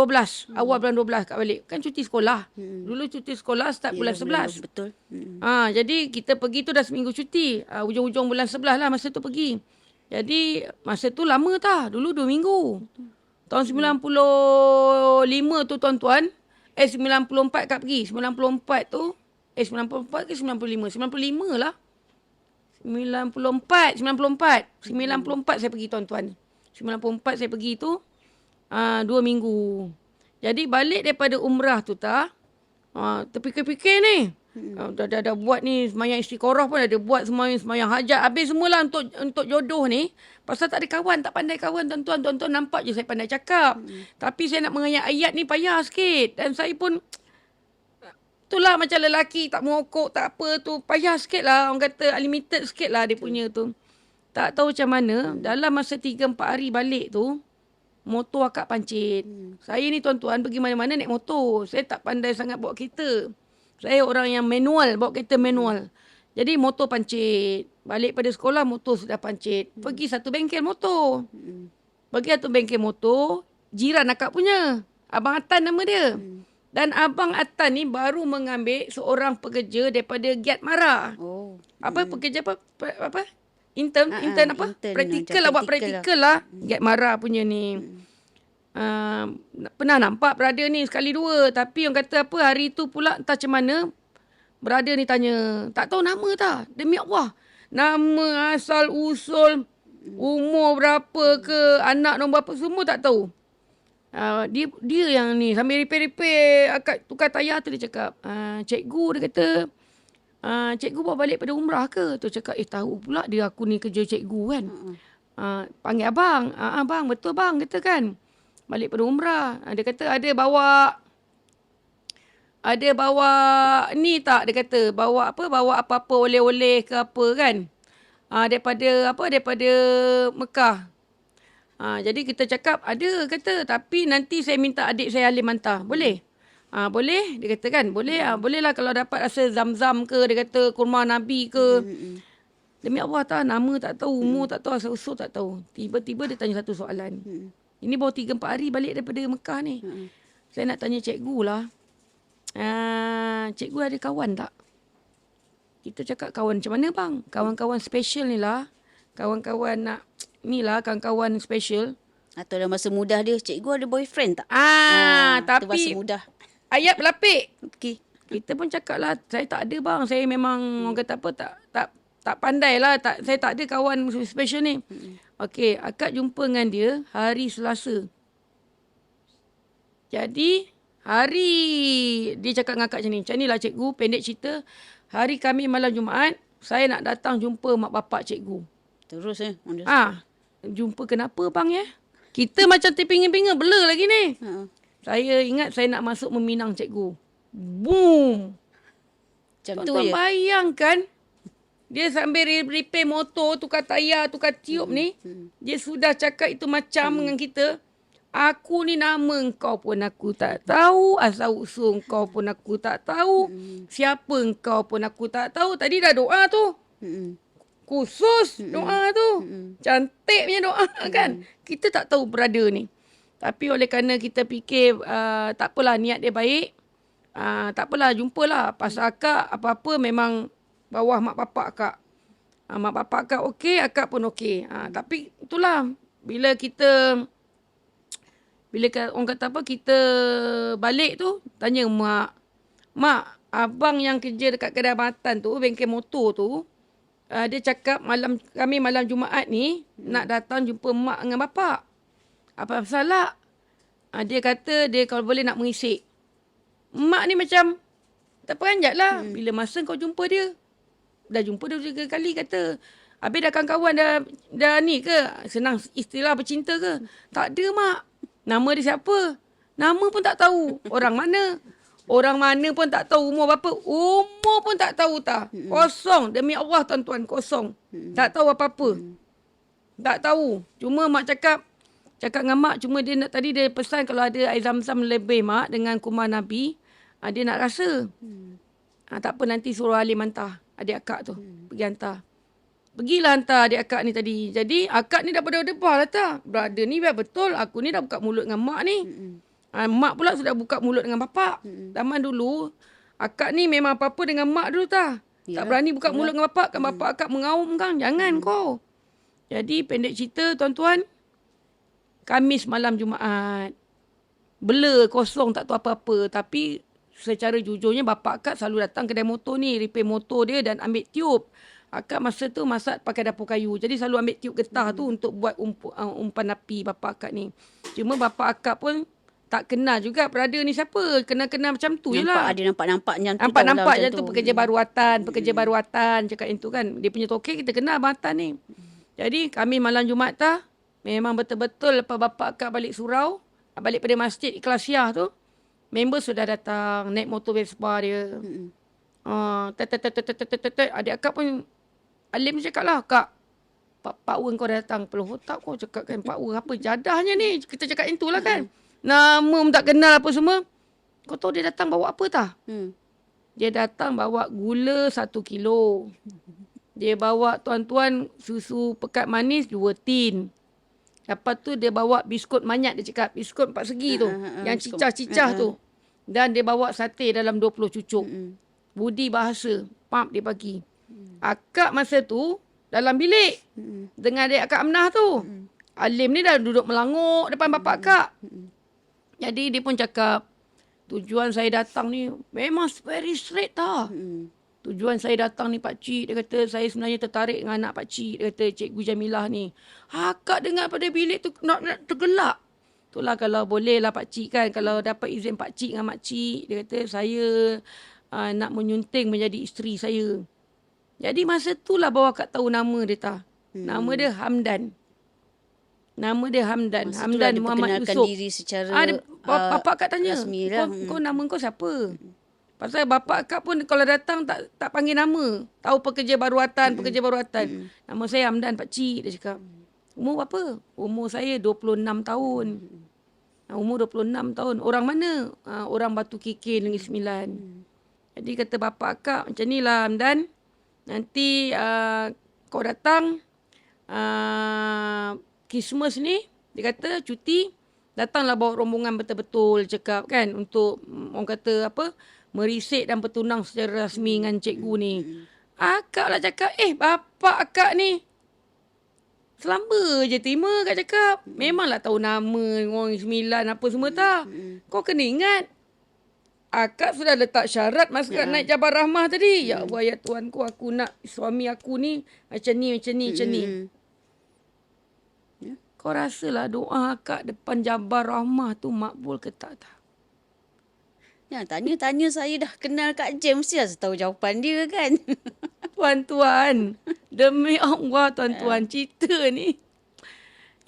awal bulan 12 kat balik. Kan cuti sekolah. Dulu cuti sekolah start bulan 11. Betul. Jadi kita pergi tu dah seminggu cuti. Hujung-hujung bulan 11 lah masa tu pergi. Jadi masa tu lama tah. Dulu 2 minggu. Tahun 95 tu tuan-tuan. 94 kat pergi. 94 tu. 94 ke 95? 95 lah. 94 saya pergi tuan-tuan. 94 saya pergi tu. 2 minggu. Jadi balik daripada umrah tu terfikir-fikir ni. Dah buat ni semayang istiqorah pun dah buat semayang hajat. Habis semualah untuk jodoh ni. Pasal tak ada kawan, tak pandai kawan tuan-tuan. Tuan-tuan nampak je saya pandai cakap. Tapi saya nak mengayat ayat ni payah sikit. Dan saya pun itulah macam lelaki tak merokok, tak apa tu. Payah sikit lah. Orang kata unlimited sikit lah dia punya tu. Tak tahu macam mana. Dalam masa 3-4 hari balik tu, motor akak pancit. Saya ni tuan-tuan pergi mana-mana naik motor. Saya tak pandai sangat bawa kereta. Saya orang yang manual, bawa kereta manual. Jadi motor pancit. Balik pada sekolah motor sudah pancit. Pergi satu bengkel motor. Pergi satu bengkel motor, jiran akak punya. Abang Atan nama dia. Dan Abang Atan ni baru mengambil seorang pekerja daripada Giat Mara. Pekerja apa? Intern apa? Praktikal lah, buat praktikal lah. Giat Mara punya ni. Pernah nampak brother ni sekali dua. Tapi orang kata hari tu pula entah macam mana. Brother ni tanya. Tak tahu nama tak? Demi Allah. Nama, asal, usul, umur berapa ke, anak nombor berapa, semua tak tahu. Dia yang ni sambil repair akak tukar tayar tu dia cakap, cikgu dia kata, cikgu bawa balik pada umrah ke? Tu cakap, tahu pula dia aku ni kerja cikgu kan. Panggil abang. Bang, betul bang, kata kan. Balik pada umrah. Dia kata ada bawa ni tak, dia kata bawa apa-apa oleh-oleh ke apa kan. Daripada Mekah. Jadi kita cakap ada kata, tapi nanti saya minta adik saya Alim hantar. Boleh? Boleh, dia kata kan. Boleh bolehlah kalau dapat rasa zam-zam ke, dia kata kurma Nabi ke. Demi Allah tak, nama tak tahu, umur tak tahu, asal-usul tak tahu. Tiba-tiba dia tanya satu soalan. Ini baru 3-4 hari balik daripada Mekah ni. Saya nak tanya cikgu lah. Cikgu ada kawan tak? Kita cakap kawan macam mana bang? Kawan-kawan special ni lah. Kawan-kawan kawan-kawan special. Atau dalam masa muda dia, cikgu ada boyfriend tak? Tu masa Tapi muda. ayat berlapik. Okey. Kita pun cakap lah, saya tak ada bang. Saya memang orang kata apa, tak pandai lah. Saya tak ada kawan special ni. Okey, akak jumpa dengan dia hari Selasa. Jadi, hari dia cakap dengan akak macam ni. Macam ni lah cikgu, pendek cerita. Hari Khamis malam Jumaat, saya nak datang jumpa mak bapak cikgu. Terus Jumpa kenapa bang ya? Kita macam terpinga-pinga, blur lagi ni. Saya ingat saya nak masuk meminang cikgu. Boom! Macam tu Tuan-tuan je. bayangkan, dia sambil repair motor, tukar tayar, tukar tiup ni, dia sudah cakap itu macam dengan kita. Aku ni nama engkau pun aku tak tahu. Asal usul engkau pun aku tak tahu. Siapa engkau pun aku tak tahu. Tadi dah doa tu. Khusus doa tu. Cantik punya doa kan. Kita tak tahu brother ni. Tapi oleh kerana kita fikir tak apalah, niat dia baik. Tak apalah, jumpalah. Pasal akak apa-apa memang bawah mak bapak akak. Mak bapak akak okey, akak pun okey. Tapi itulah, bila orang kata apa, kita balik tu, tanya mak, abang yang kerja dekat kedai makan tu, bengkel motor tu, dia cakap kami malam Jumaat ni nak datang jumpa mak dengan bapak. Apa masalah? Dia kata dia kalau boleh nak mengisik. Mak ni macam tak peranjat lah. Bila masa kau jumpa dia? Dah jumpa dia 3 kali kata. Habis dah kawan-kawan dah ni ke? Senang istilah bercinta ke? Tak ada mak. Nama dia siapa? Nama pun tak tahu. Orang mana? Orang mana pun tak tahu. Umur berapa? Umur pun tak tahu tak. Kosong. Demi Allah tuan-tuan, kosong. Tak tahu apa-apa. Tak tahu. Cuma mak cakap dengan mak, cuma dia tadi dia pesan kalau ada air zam-zam lebih mak dengan kurma Nabi, dia nak rasa. Tak apa, nanti suruh Alim hantar adik akak tu. Pergi hantar. Pergilah hantar adik akak ni tadi. Jadi akak ni dah berdebar lah tak. Brother ni biar betul. Aku ni dah buka mulut dengan mak ni. Mak pula sudah buka mulut dengan bapak. Zaman dulu, akak ni memang apa-apa dengan mak dulu tak. Tak berani buka mulut dengan bapak. Kan bapak akak mengaum kan. Jangan kau. Jadi pendek cerita tuan-tuan. Khamis malam Jumaat. Blur, kosong, tak tahu apa-apa. Tapi secara jujurnya bapak akak selalu datang kedai motor ni. Repair motor dia dan ambil tiup. Akak masa tu masak pakai dapur kayu. Jadi selalu ambil tiup getah tu untuk buat umpan api bapak akak ni. Cuma bapak akak pun tak kenal juga brother ni siapa. Kenal-kenal macam tu je lah. Nampak macam tu. Nampak macam tu. Pekerja baruatan. Cakap yang tu kan. Dia punya tokek kita kenal Abang Tan ni. Jadi kami malam Jumaat memang betul-betul lepas bapak akak balik surau. Balik pada masjid Ikhlasiah tu. Member sudah datang. Naik motor Vespa dia. Adik akak pun Alim cakap lah, Kak, Pak Wer kau datang. Peluh otak kau cakap kan, Pak Wer apa jadahnya ni? Kita cakap yang tu lah kan. Nama pun tak kenal apa semua. Kau tahu dia datang bawa apa tak? Dia datang bawa gula 1 kilo. Dia bawa tuan-tuan susu pekat manis 2 tin. Lepas tu dia bawa biskut manyat, dia cakap. Biskut 4 segi tu. Yang cicah-cicah tu. Dan dia bawa sate dalam 20 cucuk. Budi bahasa. Pap dia bagi. Akak masa tu dalam bilik dengan adik akak Aminah tu. Alim ni dah duduk melanguk depan bapak akak. Jadi dia pun cakap, tujuan saya datang ni memang very straight tau. Tujuan saya datang ni pakcik, dia kata saya sebenarnya tertarik dengan anak pakcik. Dia kata Cikgu Jamilah ni. Akak dengar pada bilik tu nak tergelak. Itulah kalau boleh lah pakcik kan. Kalau dapat izin pakcik dengan makcik. Dia kata saya nak menyunting menjadi isteri saya. Jadi masa tu lah bawa akak tahu nama dia tak. Nama dia Hamdan. Nama dia Hamdan. Masa tu Hamdan ada Muhammad perkenalkan Yusof. diri secara Dia, bapak akak tanya, rasmi lah. kau nama kau siapa? Pasal bapak akak pun kalau datang tak panggil nama. Tahu pekerja baruatan. Nama saya Hamdan Pakcik, dia cakap. Umur berapa? Umur saya 26 tahun. Umur 26 tahun. Orang mana? Orang Batu Kikir Negeri Sembilan. Jadi kata bapak akak, macam ni lah Hamdan. Nanti kau datang Christmas ni, dia kata cuti, datanglah bawa rombongan betul-betul cakap kan, untuk orang kata apa, merisik dan bertunang secara rasmi dengan cikgu ni. Akak lah cakap, bapak akak ni selamba je terima, kak cakap. Memanglah tahu nama orang sembilan apa semua tak. Kau kena ingat, akak sudah letak syarat masa kak naik Jabal Rahmah tadi. Ya Allah, ya Tuhanku, aku nak suami aku ni macam ni. Kau rasalah doa akak depan Jabal Rahmah tu makbul ke tak? Ya, tanya saya dah kenal Kak Jem, mesti dah tahu jawapan dia kan. Tuan-tuan, demi Allah tuan-tuan, cerita ni.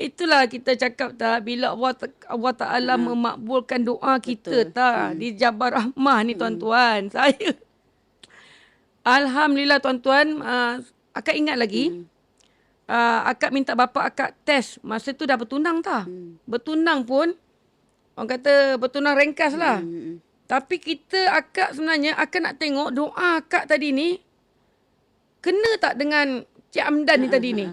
Itulah kita cakap tak, bila Allah Ta'ala memakbulkan doa kita tak, di Jabal Rahmah ni tuan-tuan. Saya, Alhamdulillah tuan-tuan, akak ingat lagi, akak minta bapa akak test, masa tu dah bertunang tak? Bertunang pun, orang kata bertunang ringkas lah. Tapi akak sebenarnya, akak nak tengok doa akak tadi ni, kena tak dengan Cik Hamdan ni tadi ni?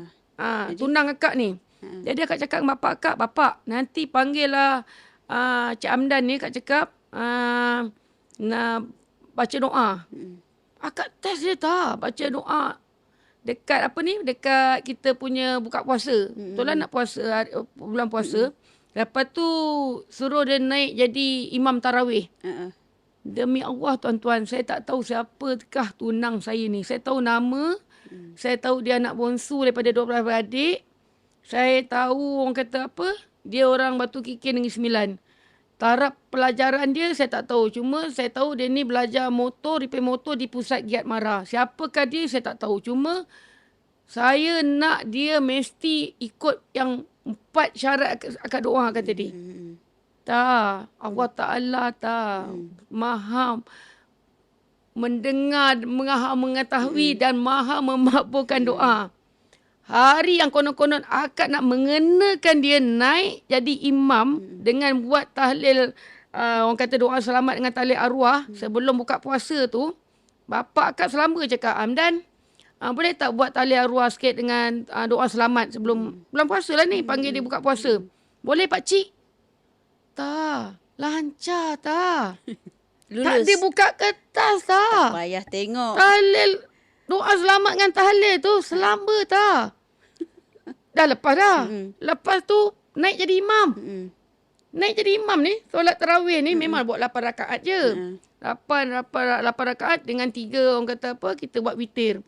Tunang akak ni. Jadi akak cakap dengan bapak, nanti panggil lah Cik Hamdan ni, akak cakap, nak baca doa. Akak test dia tak, baca doa. Dekat apa ni, dekat kita punya buka puasa. Betul lah nak puasa, bulan puasa. Lepas tu suruh dia naik jadi imam tarawih. Demi Allah tuan-tuan, saya tak tahu siapakah tunang saya ni. Saya tahu nama, saya tahu dia anak bonsu daripada 12 beradik. Saya tahu orang kata apa, dia orang Batu Kikir Negeri Sembilan. Taraf pelajaran dia saya tak tahu. Cuma saya tahu dia ni belajar motor, repair motor di Pusat Giat Mara. Siapakah dia saya tak tahu. Cuma saya nak dia mesti ikut yang 4 syarat akak doa kata dia. Tak, Allah Ta'ala tak. Maha mendengar, maha mengetahui dan maha memakbulkan doa. Hari yang konon-konon akak nak mengenakan dia naik jadi imam dengan buat tahlil, orang kata doa selamat dengan tahlil arwah sebelum buka puasa tu, bapak akak selamba cakap, Hamdan, boleh tak buat tahlil arwah sikit dengan doa selamat sebelum bulan puasa lah ni, panggil dia buka puasa. Boleh pakcik? Tak, lancar tak. Lulus. Tak dia buka kertas tak. Tak payah tengok. Tahlil, doa selamat dengan tahlil tu selamba tak. Dah lepas dah. Lepas tu naik jadi imam. Naik jadi imam ni, solat tarawih ni memang buat 8 rakaat je. 8 rakaat dengan 3 orang kata apa, kita buat witir.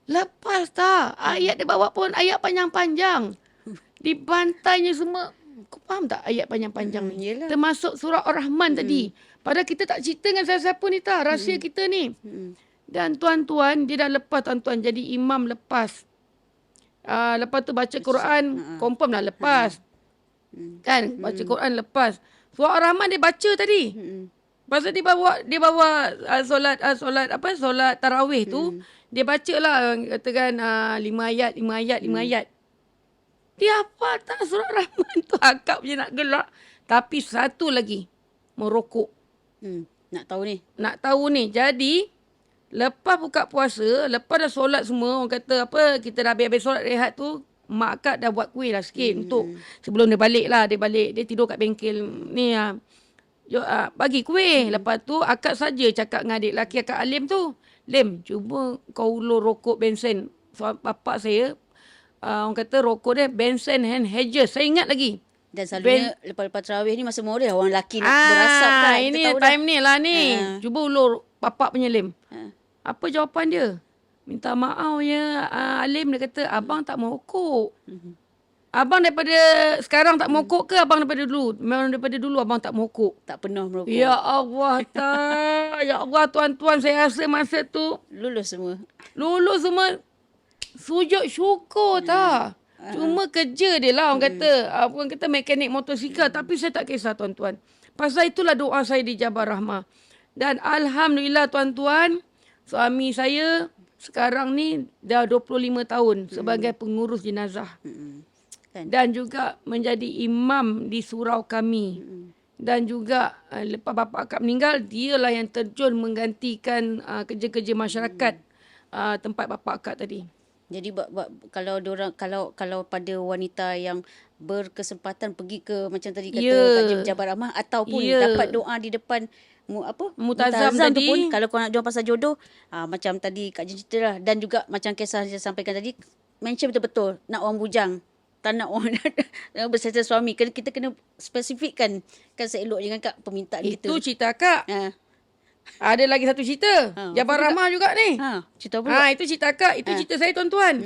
Lepas tak, ayat dia bawa pun ayat panjang-panjang. Dibantainya semua. Kau faham tak ayat panjang-panjang ni? Yelah. Termasuk surah Ar-Rahman tadi. Padahal kita tak cerita dengan siapa-siapa ni tak. Rahsia kita ni. Dan tuan-tuan, dia dah lepas tuan-tuan. Jadi imam lepas. Lepas tu baca Quran, confirm dah lepas. Kan? Baca Quran lepas. Surah Ar-Rahman dia baca tadi. Pasal dia bawa solat tarawih tu. Dia baca lah, katakan 5 ayat. Dia hafal tak surah Rahman tu, akak punya nak gelak. Tapi satu lagi, merokok. Nak tahu ni. Nak tahu ni. Jadi, lepas buka puasa, lepas dah solat semua, orang kata apa, kita dah habis solat rehat tu, mak akak dah buat kuih lah sikit untuk sebelum dia balik lah. Dia tidur kat bengkel ni lah. Bagi kuih. Lepas tu, akak saja cakap dengan adik lelaki akak Alim tu. Lim, cuba kau ulur rokok bensin. So, bapak saya, orang kata rokok dia Benson and Hedges. Saya ingat lagi. Dan selalunya lepas-lepas tarawih ni masa murid orang lelaki nak berasap kan. Ini time ni lah ni. Cuba ulur bapak punya Lim. Apa jawapan dia? Minta maaf ya Alim, dia kata abang tak merokok. Abang daripada sekarang tak merokok ke abang daripada dulu? Memang daripada dulu abang tak merokok. Tak pernah merokok. Ya Allah tak. Ya Allah tuan-tuan, saya rasa masa tu Lulus semua. sujud syukur tak. Cuma kerja dia lah orang kata. Orang kata mekanik motosikal. Tapi saya tak kisah tuan-tuan. Pasal itulah doa saya di Jabal Rahmah. Dan Alhamdulillah tuan-tuan. Suami saya sekarang ni dah 25 tahun sebagai pengurus jenazah. Kan? Dan juga menjadi imam di surau kami. Dan juga lepas bapa akak meninggal, dialah yang terjun menggantikan kerja-kerja masyarakat tempat bapa akak tadi. Jadi kalau diorang kalau pada wanita yang berkesempatan pergi ke macam tadi kata Kak Jabal Rahmah ataupun dapat doa di depan Mutazam tu tadi pun, kalau kau nak doa pasal jodoh, macam tadi Kak Jen cerita lah, dan juga macam kisah yang saya sampaikan tadi, mention betul-betul nak orang bujang, tak nak orang berserta suami. Kita kena spesifikkan kan seelok dengan Kak permintaan kita. Itu cerita akak. Ada lagi satu cerita. Jabal Rahmah juga ni. Cerita apa? Itu cerita akak. Itu cerita saya tuan-tuan.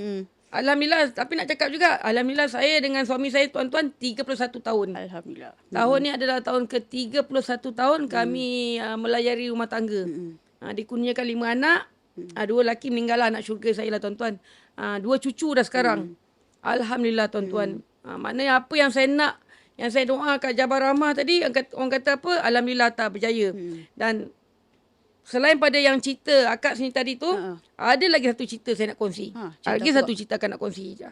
Alhamdulillah. Tapi nak cakap juga. Alhamdulillah saya dengan suami saya tuan-tuan 31 tahun. Alhamdulillah. Tahun ni adalah tahun ke-31 tahun kami melayari rumah tangga. Dikurniakan 5 anak. 2 lelaki meninggal lah, anak syurga saya lah tuan-tuan. 2 cucu dah sekarang. Alhamdulillah tuan-tuan. Maknanya apa yang saya nak, yang saya doa kat Jabal Rahmah tadi, orang kata apa? Alhamdulillah tak berjaya. Dan selain pada yang cerita akak sini tadi tu, ada lagi satu cerita saya nak kongsi. Lagi satu cerita akak nak kongsi je.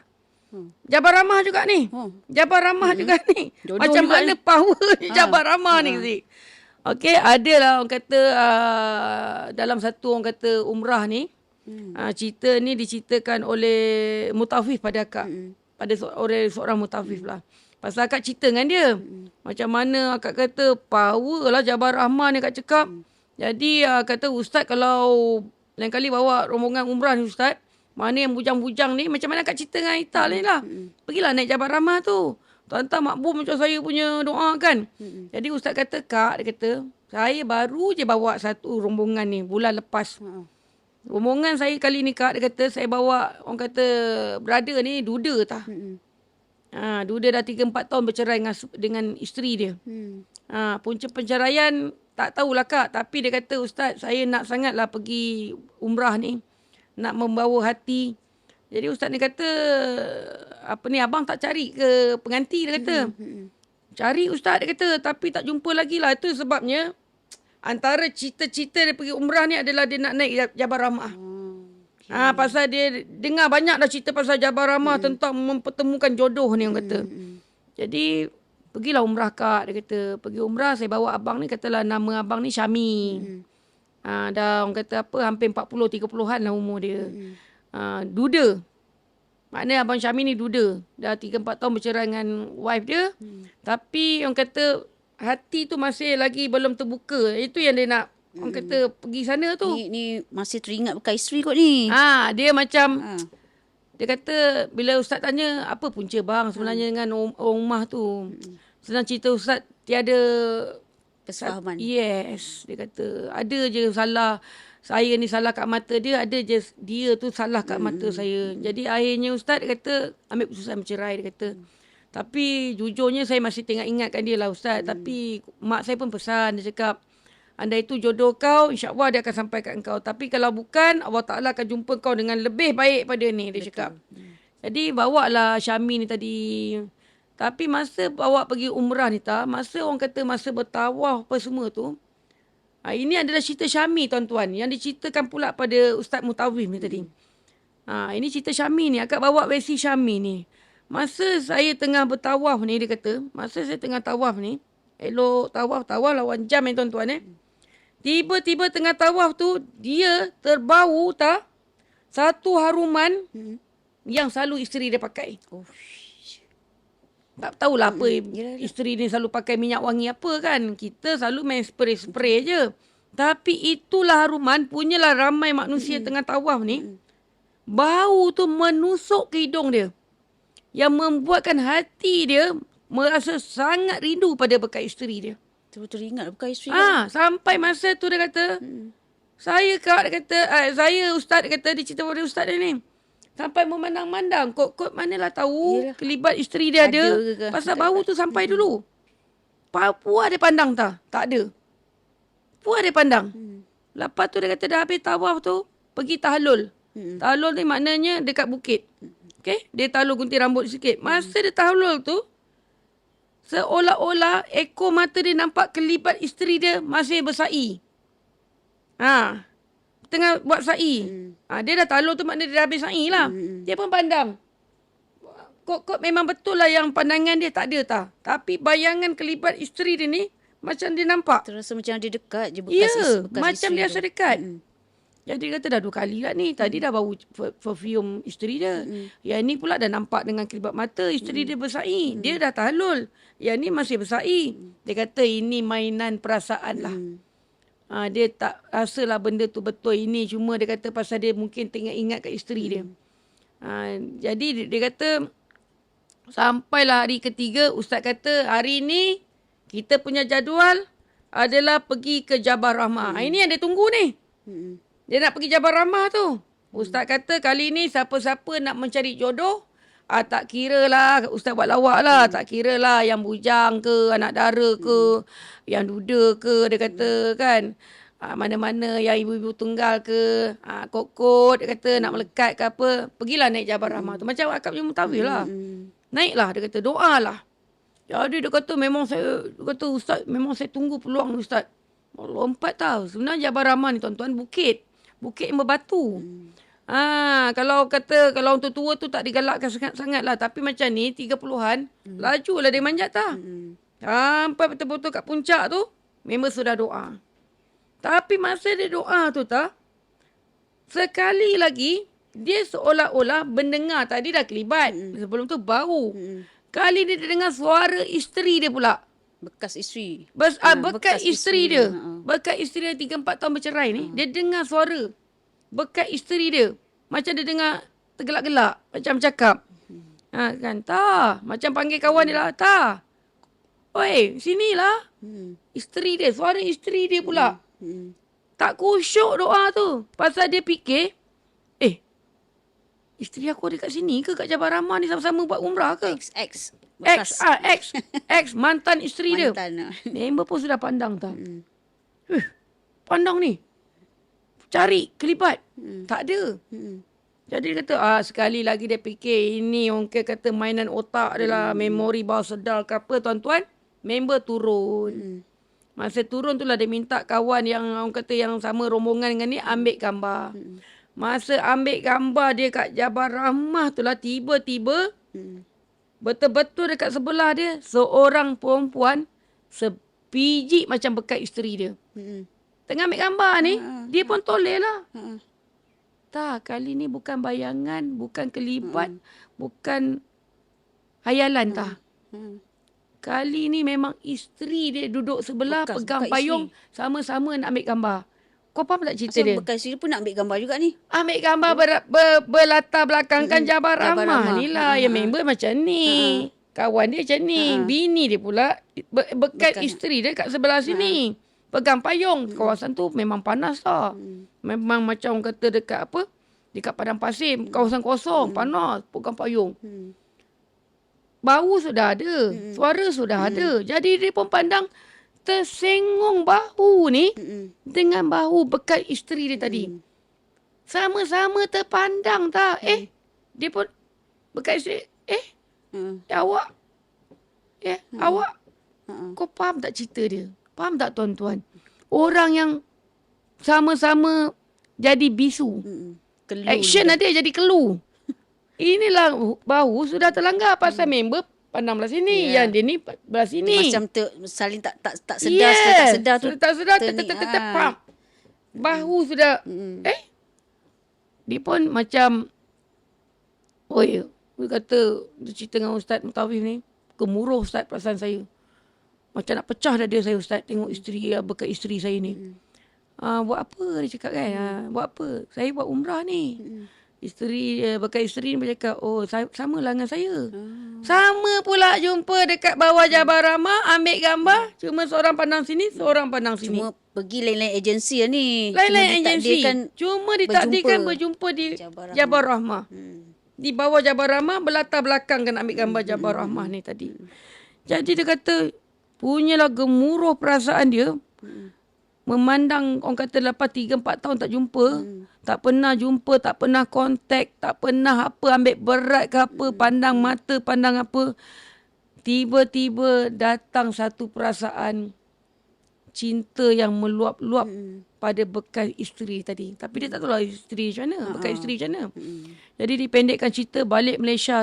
Jabal Rahmah juga ni. Jabal Rahmah juga ni. Jodoh macam juga mana power Jabal Rahmah ni, Zik. Okey, adalah orang kata dalam satu orang kata umrah ni, cerita ni diceritakan oleh mutawif pada akak. Pada seorang mutawif lah. Pasal akak cerita dengan dia. Macam mana akak kata power lah Jabal Rahmah ni akak cakap. Jadi kata ustaz kalau lain kali bawa rombongan umrah ni ustaz, mana yang bujang-bujang ni, macam mana akak cerita dengan Ita ni lah. Pergilah naik Jabal Rahmah tu. Tuan-tuan makbul macam saya punya doa kan. Jadi ustaz kata, Kak, dia kata, saya baru je bawa satu rombongan ni bulan lepas. Rombongan saya kali ni Kak, dia kata saya bawa orang kata brother ni duda tah. Duda dah 3-4 tahun bercerai dengan isteri dia. Punca penceraian tak tahulah Kak. Tapi dia kata, Ustaz, saya nak sangatlah pergi umrah ni. Nak membawa hati. Jadi Ustaz ni kata, apa ni, abang tak cari ke pengganti, dia kata. Cari Ustaz, dia kata. Tapi tak jumpa lagi lah. Itu sebabnya, antara cita-cita dia pergi umrah ni adalah dia nak naik Jabal Rahmah. Pasal dia dengar banyak dah cerita pasal Jabal Rahmah tentang mempertemukan jodoh ni orang kata. Jadi pergilah umrah Kak, dia kata. Pergi umrah, saya bawa abang ni, katalah nama abang ni Syami. Dah orang kata apa, hampir 40-30-an lah umur dia. Duda. Maknanya abang Syami ni duda. Dah 3-4 tahun bercerai dengan wife dia. Tapi orang kata hati tu masih lagi belum terbuka. Itu yang dia nak orang kata pergi sana tu. Ni masih teringat bekas isteri kot ni. Dia macam dia kata bila ustaz tanya apa punca bang sebenarnya dengan orang rumah tu. Senang cerita ustaz tiada Kesefahaman. Yes, dia kata ada je salah. Saya ni salah kat mata dia, ada je dia tu salah kat mata saya. Jadi akhirnya ustaz dia kata ambil keputusan bercerai, dia kata. Tapi jujurnya saya masih tengah ingatkan dia lah ustaz. Tapi mak saya pun pesan, dia cakap andai itu jodoh kau, insya-Allah dia akan sampai kat engkau. Tapi kalau bukan, Allah Ta'ala akan jumpa kau dengan lebih baik pada ni, dia cakap. Jadi bawalah Syami ni tadi. Tapi masa bawa pergi umrah ni masa orang kata masa bertawaf apa semua tu, ini adalah cerita Syami tuan-tuan. Yang diceritakan pula pada Ustaz Mutawif ni tadi. Ini cerita Syami ni. Akak bawa versi Syami ni. Masa saya tengah bertawaf ni, dia kata. Masa saya tengah tawaf ni. Elok tawaf lawan jam ni tuan-tuan . Tiba-tiba tengah tawaf tu, dia terbau satu haruman yang selalu isteri dia pakai. Tak tahulah apa isteri ni selalu pakai minyak wangi apa kan. Kita selalu main spray-spray je. Tapi itulah haruman, punyalah ramai manusia tengah tawaf ni. Bau tu menusuk ke hidung dia. Yang membuatkan hati dia merasa sangat rindu pada bekas isteri dia. Betul-betul ingat bekas isteri. Sampai masa tu dia kata, saya Kak, dia kata, saya Ustaz, dia kata, dia cerita pada Ustaz dia ni. Sampai memandang-mandang. Kok manalah tahu kelibat isteri dia ada. Pasal bau tu sampai dulu. Puas dia pandang tak? Tak ada. Puas dia pandang. Lepas tu dia kata dah habis tawaf tu, pergi tahlul. Tahlul ni maknanya dekat bukit. Okay, dia talul gunting rambut sikit. Masa dia talul tu, seolah-olah ekor mata dia nampak kelibat isteri dia masih bersai. Tengah buat sai. Dia dah talul tu maknanya dia dah habis sai lah. Dia pun pandang. Kok memang betul lah yang pandangan dia tak ada tah. Tapi bayangan kelibat isteri dia ni macam dia nampak. Terasa macam dia dekat je bekas Ya, bekas macam isteri dia tu. rasa dekat. Jadi dia kata dah 2 kali lah ni. Tadi dah bau perfume isteri dia. Yang ni pula dah nampak dengan kelibat mata isteri dia bersai. Dia dah talul. Yang ni masih bersai. Dia kata ini mainan perasaan lah. Dia tak rasalah benda tu betul. Ini cuma dia kata pasal dia mungkin tengah ingat kat isteri dia. Jadi dia kata sampailah hari ketiga, Ustaz kata hari ni kita punya jadual adalah pergi ke Jabal Rahmah. Ini yang dia tunggu ni. Dia nak pergi Jabal Rahmah tu. Ustaz kata kali ni siapa-siapa nak mencari jodoh, tak kira lah, Ustaz buat lawak lah. Tak kira lah yang bujang ke, anak dara ke, yang duda ke, dia kata kan. Mana-mana yang ibu-ibu tunggal ke, kot-kot, dia kata nak melekat ke apa, pergilah naik Jabal Rahmah tu. Macam akak punya mutawif lah. Naiklah, dia kata doa lah. Jadi dia kata Ustaz, memang saya tunggu peluang ni Ustaz. Lompat tau. Sebenarnya Jabal Rahmah ni tuan-tuan bukit yang berbatu. Kalau untuk tua tu tak digalakkan sangat lah. Tapi macam ni 30-an, laju lah dia manjat tah. Sampai betul-betul kat puncak tu, member sudah doa. Tapi masa dia doa tu tah, sekali lagi dia seolah-olah mendengar, tadi dah kelibat. Sebelum tu bau. Kali ni dia dengar suara isteri dia pula. Bekas isteri. Bekas isteri dia. Bekas isteri dia 3-4 tahun bercerai ni. Dia dengar suara bekas isteri dia. Macam dia dengar tergelak-gelak. Macam cakap. Kan? Tak. Macam panggil kawan dia lah. Tak. Oi, sinilah. Isteri dia. Suara isteri dia pula. Tak khusyuk doa tu. Pasal dia fikir, isteri aku ada kat sini ke? Kat Jabal Rahmah ni sama-sama buat umrah ke? Ex. Mantan isteri dia. Mantan. Member pun sudah pandang tau. Pandang ni. Cari kelibat. Tak ada. Jadi dia kata, sekali lagi dia fikir ini orang kata mainan otak dia lah. Memori bawah sedar ke apa tuan-tuan. Member turun. Masa turun tu lah dia minta kawan yang orang kata yang sama rombongan dengan ni ambil gambar. Masa ambil gambar dia kat Jabal Rahmah tu lah tiba-tiba betul-betul dekat sebelah dia seorang perempuan sebiji macam bekas isteri dia. Tengah ambil gambar ni, dia pun toleh lah. Tak, kali ni bukan bayangan, bukan kelibat, bukan hayalan tah. Kali ni memang isteri dia duduk sebelah, pegang payung, sama-sama nak ambil gambar. Kau faham tak cerita dia? Bekas isteri pun nak ambil gambar juga ni. Ambil gambar berlatar belakangkan Jabal Rahmah ni lah. Yang member macam ni. Kawan dia macam ni. Bini dia pula, bekas isteri dia kat sebelah sini. Pegang payung. Kawasan tu memang panas lah. Memang macam orang kata dekat apa? Dekat padang pasir. Kawasan kosong. Panas. Pegang payung. Bau sudah ada. Suara sudah ada. Jadi dia pun pandang tersengung bahu ni dengan bahu bekas isteri dia tadi. Sama-sama terpandang tak? Dia pun bekas isteri. Awak. Awak. Kau faham tak cerita dia? Faham tak tuan-tuan? Orang yang sama-sama jadi bisu. Action ada jadi keluh. Inilah bahu sudah terlanggar pasal member pandang belah sini. Yang dia ni belah sini. Macam saling tak sedar, tak sedar tu. Tak sedar, pam. Bahu sudah. Dia pun macam, dia kata, dia cerita dengan Ustaz Mutawif ni, gemuruh Ustaz perasaan saya. Macam nak pecah dada saya Ustaz tengok isteri, bekas isteri saya ni. Buat apa dia cakap kan? Buat apa? Saya buat umrah ni. Bekas isteri ni bercakap, sama lah dengan saya. Sama pula jumpa dekat bawah Jabal Rahmah, ambil gambar. Cuma seorang pandang sini, seorang pandang sini. Cuma pergi lain-lain agensi lah ni. Lain-lain agensi. Cuma ditakdirkan berjumpa di Jabal Rahmah. Di bawah Jabal Rahmah, berlatar belakang kan ambil gambar Jabal Rahmah ni tadi. Jadi dia kata, punyalah gemuruh perasaan dia. memandang orang kata lepas 3-4 tahun tak jumpa, tak pernah jumpa, tak pernah kontak, tak pernah apa ambil berat ke apa, pandang mata, pandang apa. Tiba-tiba datang satu perasaan cinta yang meluap-luap pada bekas isteri tadi. Tapi dia tak tahu lah isteri macam mana, bekas isteri macam mana. Jadi dipendekkan cerita, balik Malaysia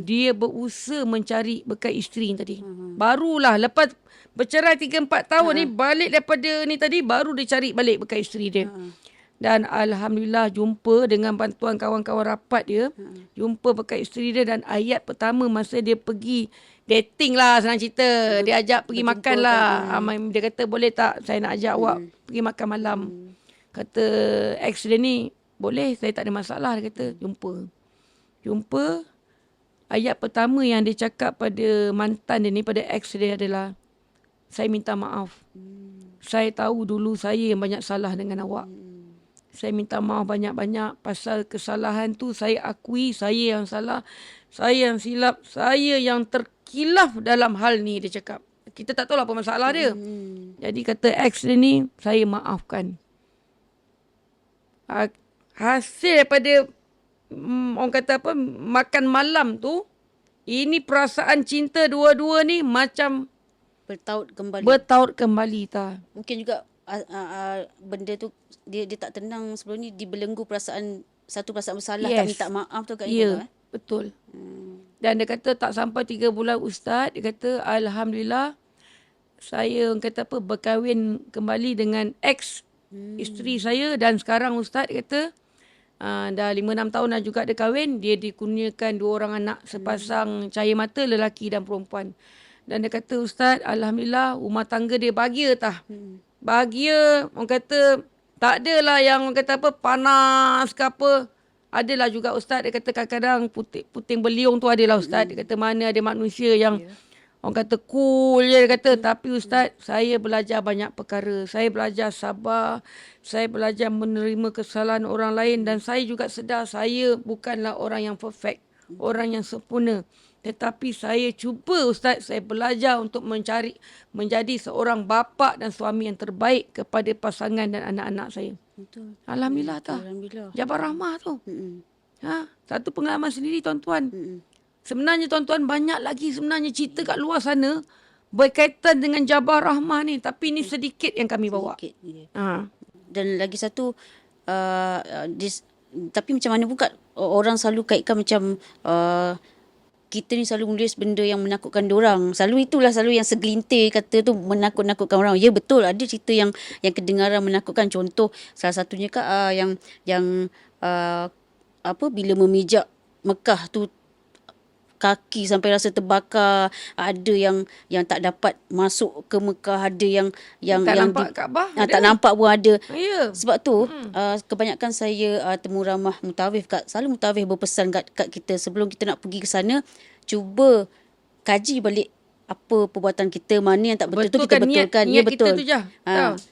dia berusaha mencari bekas isteri tadi. Barulah lepas bercerai 3-4 tahun ni, balik daripada ni tadi, baru dia cari balik bekas isteri dia. Dan Alhamdulillah jumpa dengan bantuan kawan-kawan rapat dia. Jumpa bekas isteri dia dan ayat pertama masa dia pergi dating lah, senang cerita. Dia ajak pergi makan lah. Dia kata boleh tak saya nak ajak awak pergi makan malam. Kata ex dia ni, boleh, saya tak ada masalah. Dia kata jumpa. Ayat pertama yang dia cakap pada mantan dia ni, pada ex dia adalah, saya minta maaf. Saya tahu dulu saya yang banyak salah dengan awak. Saya minta maaf banyak-banyak pasal kesalahan tu saya akui saya yang salah, saya yang silap, saya yang terkilaf dalam hal ni, dia cakap. Kita tak tahu lah apa masalah dia. Jadi kata ex dia ni, saya maafkan. Hasil daripada orang kata apa, makan malam tu, ini perasaan cinta dua-dua ni macam bertaut kembali tak. Mungkin juga benda tu dia tak tenang sebelum ni, dibelenggu satu perasaan bersalah, tak minta maaf tu kat dia. Betul. Dan dia kata tak sampai 3 bulan Ustaz, dia kata Alhamdulillah saya orang kata apa, berkahwin kembali dengan ex isteri saya. Dan sekarang Ustaz, dia kata dah 5-6 tahun dah juga dia kahwin. Dia dikurniakan 2 orang anak, sepasang cahaya mata, lelaki dan perempuan. Dan dia kata Ustaz, Alhamdulillah rumah tangga dia bahagia tah. Bahagia, orang kata tak adalah yang orang kata apa, panas ke apa. Adalah juga Ustaz, dia kata kadang-kadang puting beliung tu adalah Ustaz. Dia kata mana ada manusia yang orang kata cool je, dia kata. Tapi Ustaz, saya belajar banyak perkara. Saya belajar sabar. Saya belajar menerima kesalahan orang lain. Dan saya juga sedar saya bukanlah orang yang perfect. Orang yang sempurna. Tetapi saya cuba Ustaz, saya belajar untuk menjadi seorang bapa dan suami yang terbaik kepada pasangan dan anak-anak saya. Betul. Alhamdulillah tak. Alhamdulillah. Jabar rahmah tu. Satu pengalaman sendiri tuan-tuan. Sebenarnya tuan-tuan banyak lagi sebenarnya cerita kat luar sana berkaitan dengan jabar rahmah ni. Tapi ni sedikit yang kami bawa. Dan lagi satu, tapi macam mana pun orang selalu kaitkan macam kita ni selalu menulis benda yang menakutkan diorang. Selalu yang segelintir kata tu menakut-nakutkan orang. Ya betul, ada cerita yang kedengaran menakutkan. Contoh salah satunya yang bila memijak Mekah tu kaki sampai rasa terbakar, ada yang tak dapat masuk ke Mekah, ada yang tak nampak Kaabah, tak nampak pun ada. Sebab tu kebanyakan saya temu ramah mutawif, selalu mutawif berpesan kat kita sebelum kita nak pergi ke sana, cuba kaji balik apa perbuatan kita, mana yang tak betul tu kita betulkan. Niat kita tu je.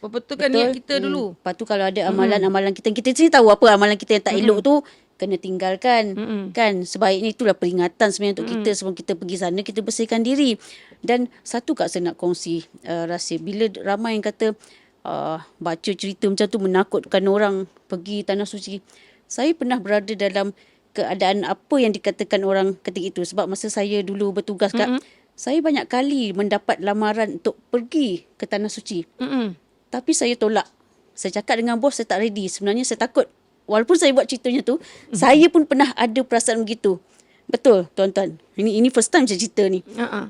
Betulkan niat kita dulu. Lepas tu kalau ada amalan-amalan kita sini tahu apa amalan kita yang tak elok tu, kena tinggalkan. Kan sebaiknya itulah peringatan sebenarnya untuk kita sebelum kita pergi sana, kita bersihkan diri. Dan satu saya nak kongsi rahsia, bila ramai yang kata baca cerita macam tu menakutkan orang pergi tanah suci. Saya pernah berada dalam keadaan apa yang dikatakan orang ketika itu. Sebab masa saya dulu bertugas saya banyak kali mendapat lamaran untuk pergi ke tanah suci. Tapi saya tolak. Saya cakap dengan bos saya tak ready. Sebenarnya saya takut. Walaupun saya buat ceritanya tu, saya pun pernah ada perasaan begitu. Betul, tuan-tuan. Ini first time saya cerita ni.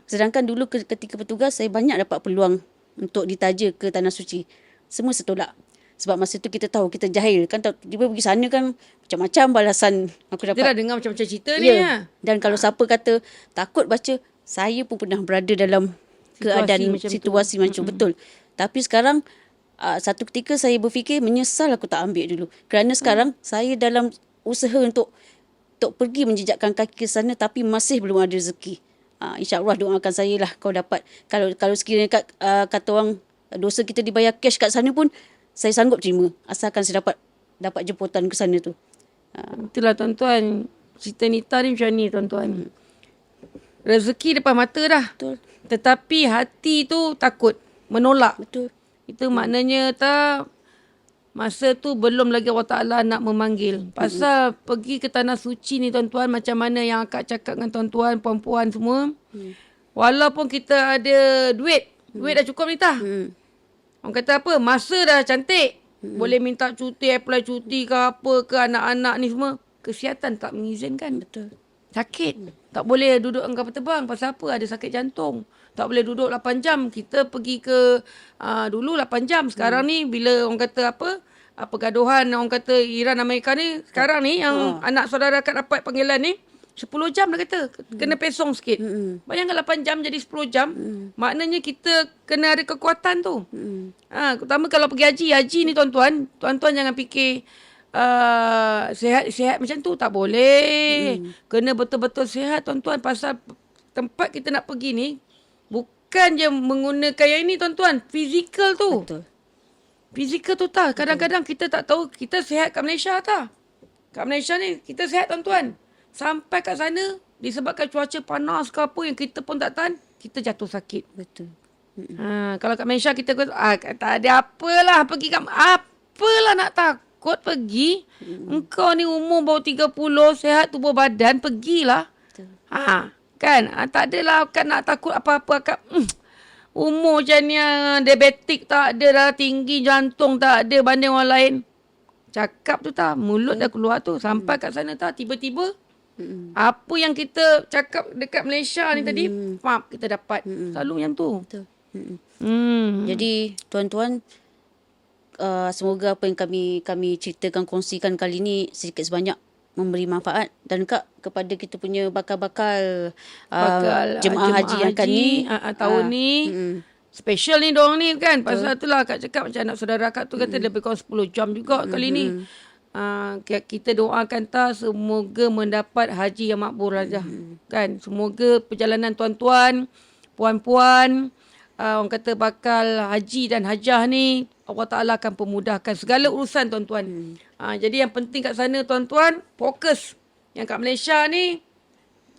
Sedangkan dulu ketika bertugas, saya banyak dapat peluang untuk ditaja ke tanah suci. Semua saya tolak. Sebab masa tu kita tahu, kita jahil. Kan tiba-tiba pergi sana kan, macam-macam balasan aku dapat. Kita dah dengar macam-macam cerita ni. Dan kalau siapa kata takut baca, saya pun pernah berada dalam keadaan situasi macam betul. Tapi sekarang, satu ketika saya berfikir menyesal aku tak ambil dulu. Kerana sekarang saya dalam usaha untuk pergi menjejakkan kaki ke sana tapi masih belum ada rezeki. InsyaAllah doakan saya lah kau dapat. Kalau sekiranya kata orang dosa kita dibayar cash kat sana pun saya sanggup terima. Asalkan saya dapat jemputan ke sana tu. Itulah tuan-tuan. Cerita Nita ni macam ni tuan-tuan. Rezeki depan mata dah. Betul. Tetapi hati tu takut. Menolak. Betul. Itu maknanya masa tu belum lagi Allah Ta'ala nak memanggil. Pasal pergi ke tanah suci ni tuan-tuan, macam mana yang akak cakap dengan tuan-tuan, puan-puan semua. Walaupun kita ada duit dah cukup ni tah. Orang kata apa, masa dah cantik. Boleh minta cuti, apply cuti ke apa ke anak-anak ni semua. Kesihatan tak mengizinkan. Betul. Sakit. Tak boleh duduk dengan kapal terbang. Pasal apa? Ada sakit jantung. Tak boleh duduk 8 jam. Kita pergi ke dulu 8 jam. Sekarang ni bila orang kata pergaduhan orang kata Iran Amerika ni. Sekarang ni yang anak saudara kat dapat panggilan ni. 10 jam dah kata. Kena pesong sikit. Bayangkan 8 jam jadi 10 jam. Maknanya kita kena ada kekuatan tu. Terutama kalau pergi haji. Haji ni tuan-tuan. Tuan-tuan jangan fikir sihat macam tu. Tak boleh. Kena betul-betul sihat tuan-tuan. Pasal tempat kita nak pergi ni. Bukan je menggunakan yang ini tuan-tuan. Fizikal tu. Betul. Fizikal tu tak. Kadang-kadang kita tak tahu. Kita sihat kat Malaysia tak. Kat Malaysia ni kita sihat tuan-tuan. Sampai kat sana. Disebabkan cuaca panas ke apa yang kita pun tak tahan. Kita jatuh sakit. Betul. Kalau kat Malaysia kita tak ada apalah. Pergi kat apalah nak takut pergi. Engkau ni umur baru 30. Sihat tubuh badan. Pergilah. Betul. Kan? Tak adalah kan nak takut apa-apa. Umur macam ni diabetik tak ada dah. Tinggi jantung tak ada banding orang lain. Cakap tu tak. Mulut dah keluar tu. Sampai kat sana tak. Tiba-tiba. Apa yang kita cakap dekat Malaysia ni tadi. Kita dapat. Selalu yang tu. Betul. Jadi tuan-tuan. Semoga apa yang kami ceritakan, kongsikan kali ni sedikit sebanyak memberi manfaat. Dan Kak, kepada kita punya bakal jemaah haji yang akan ni tahun ni special ni diorang ni kan. Pasal itulah Kak cakap macam anak saudara Kak tu kata lebih kurang 10 jam juga kali ni. Kita doakan semoga mendapat haji yang makbul aja. Kan, semoga perjalanan tuan-tuan, puan-puan, orang kata bakal haji dan hajah ni Allah Ta'ala akan pemudahkan segala urusan tuan-tuan. Jadi yang penting kat sana tuan-tuan, fokus. Yang kat Malaysia ni,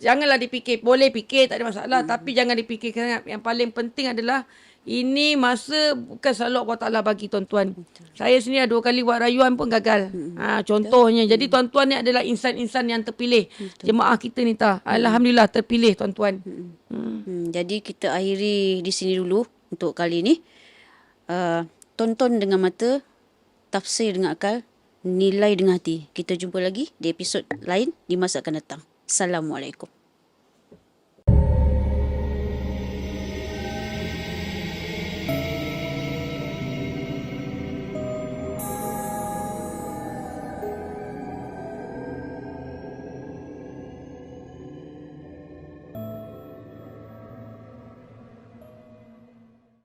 janganlah dipikir. Boleh fikir, tak ada masalah. Tapi jangan dipikir sangat. Yang paling penting adalah, ini masa bukan selalu Allah Ta'ala bagi tuan-tuan. Saya sendiri 2 kali buat rayuan pun gagal. Contohnya. Jadi tuan-tuan ni adalah insan-insan yang terpilih. Jemaah kita ni Alhamdulillah terpilih tuan-tuan. Jadi kita akhiri di sini dulu untuk kali ni. Tonton dengan mata, tafsir dengan akal, nilai dengan hati. Kita jumpa lagi di episod lain di masa akan datang. Assalamualaikum.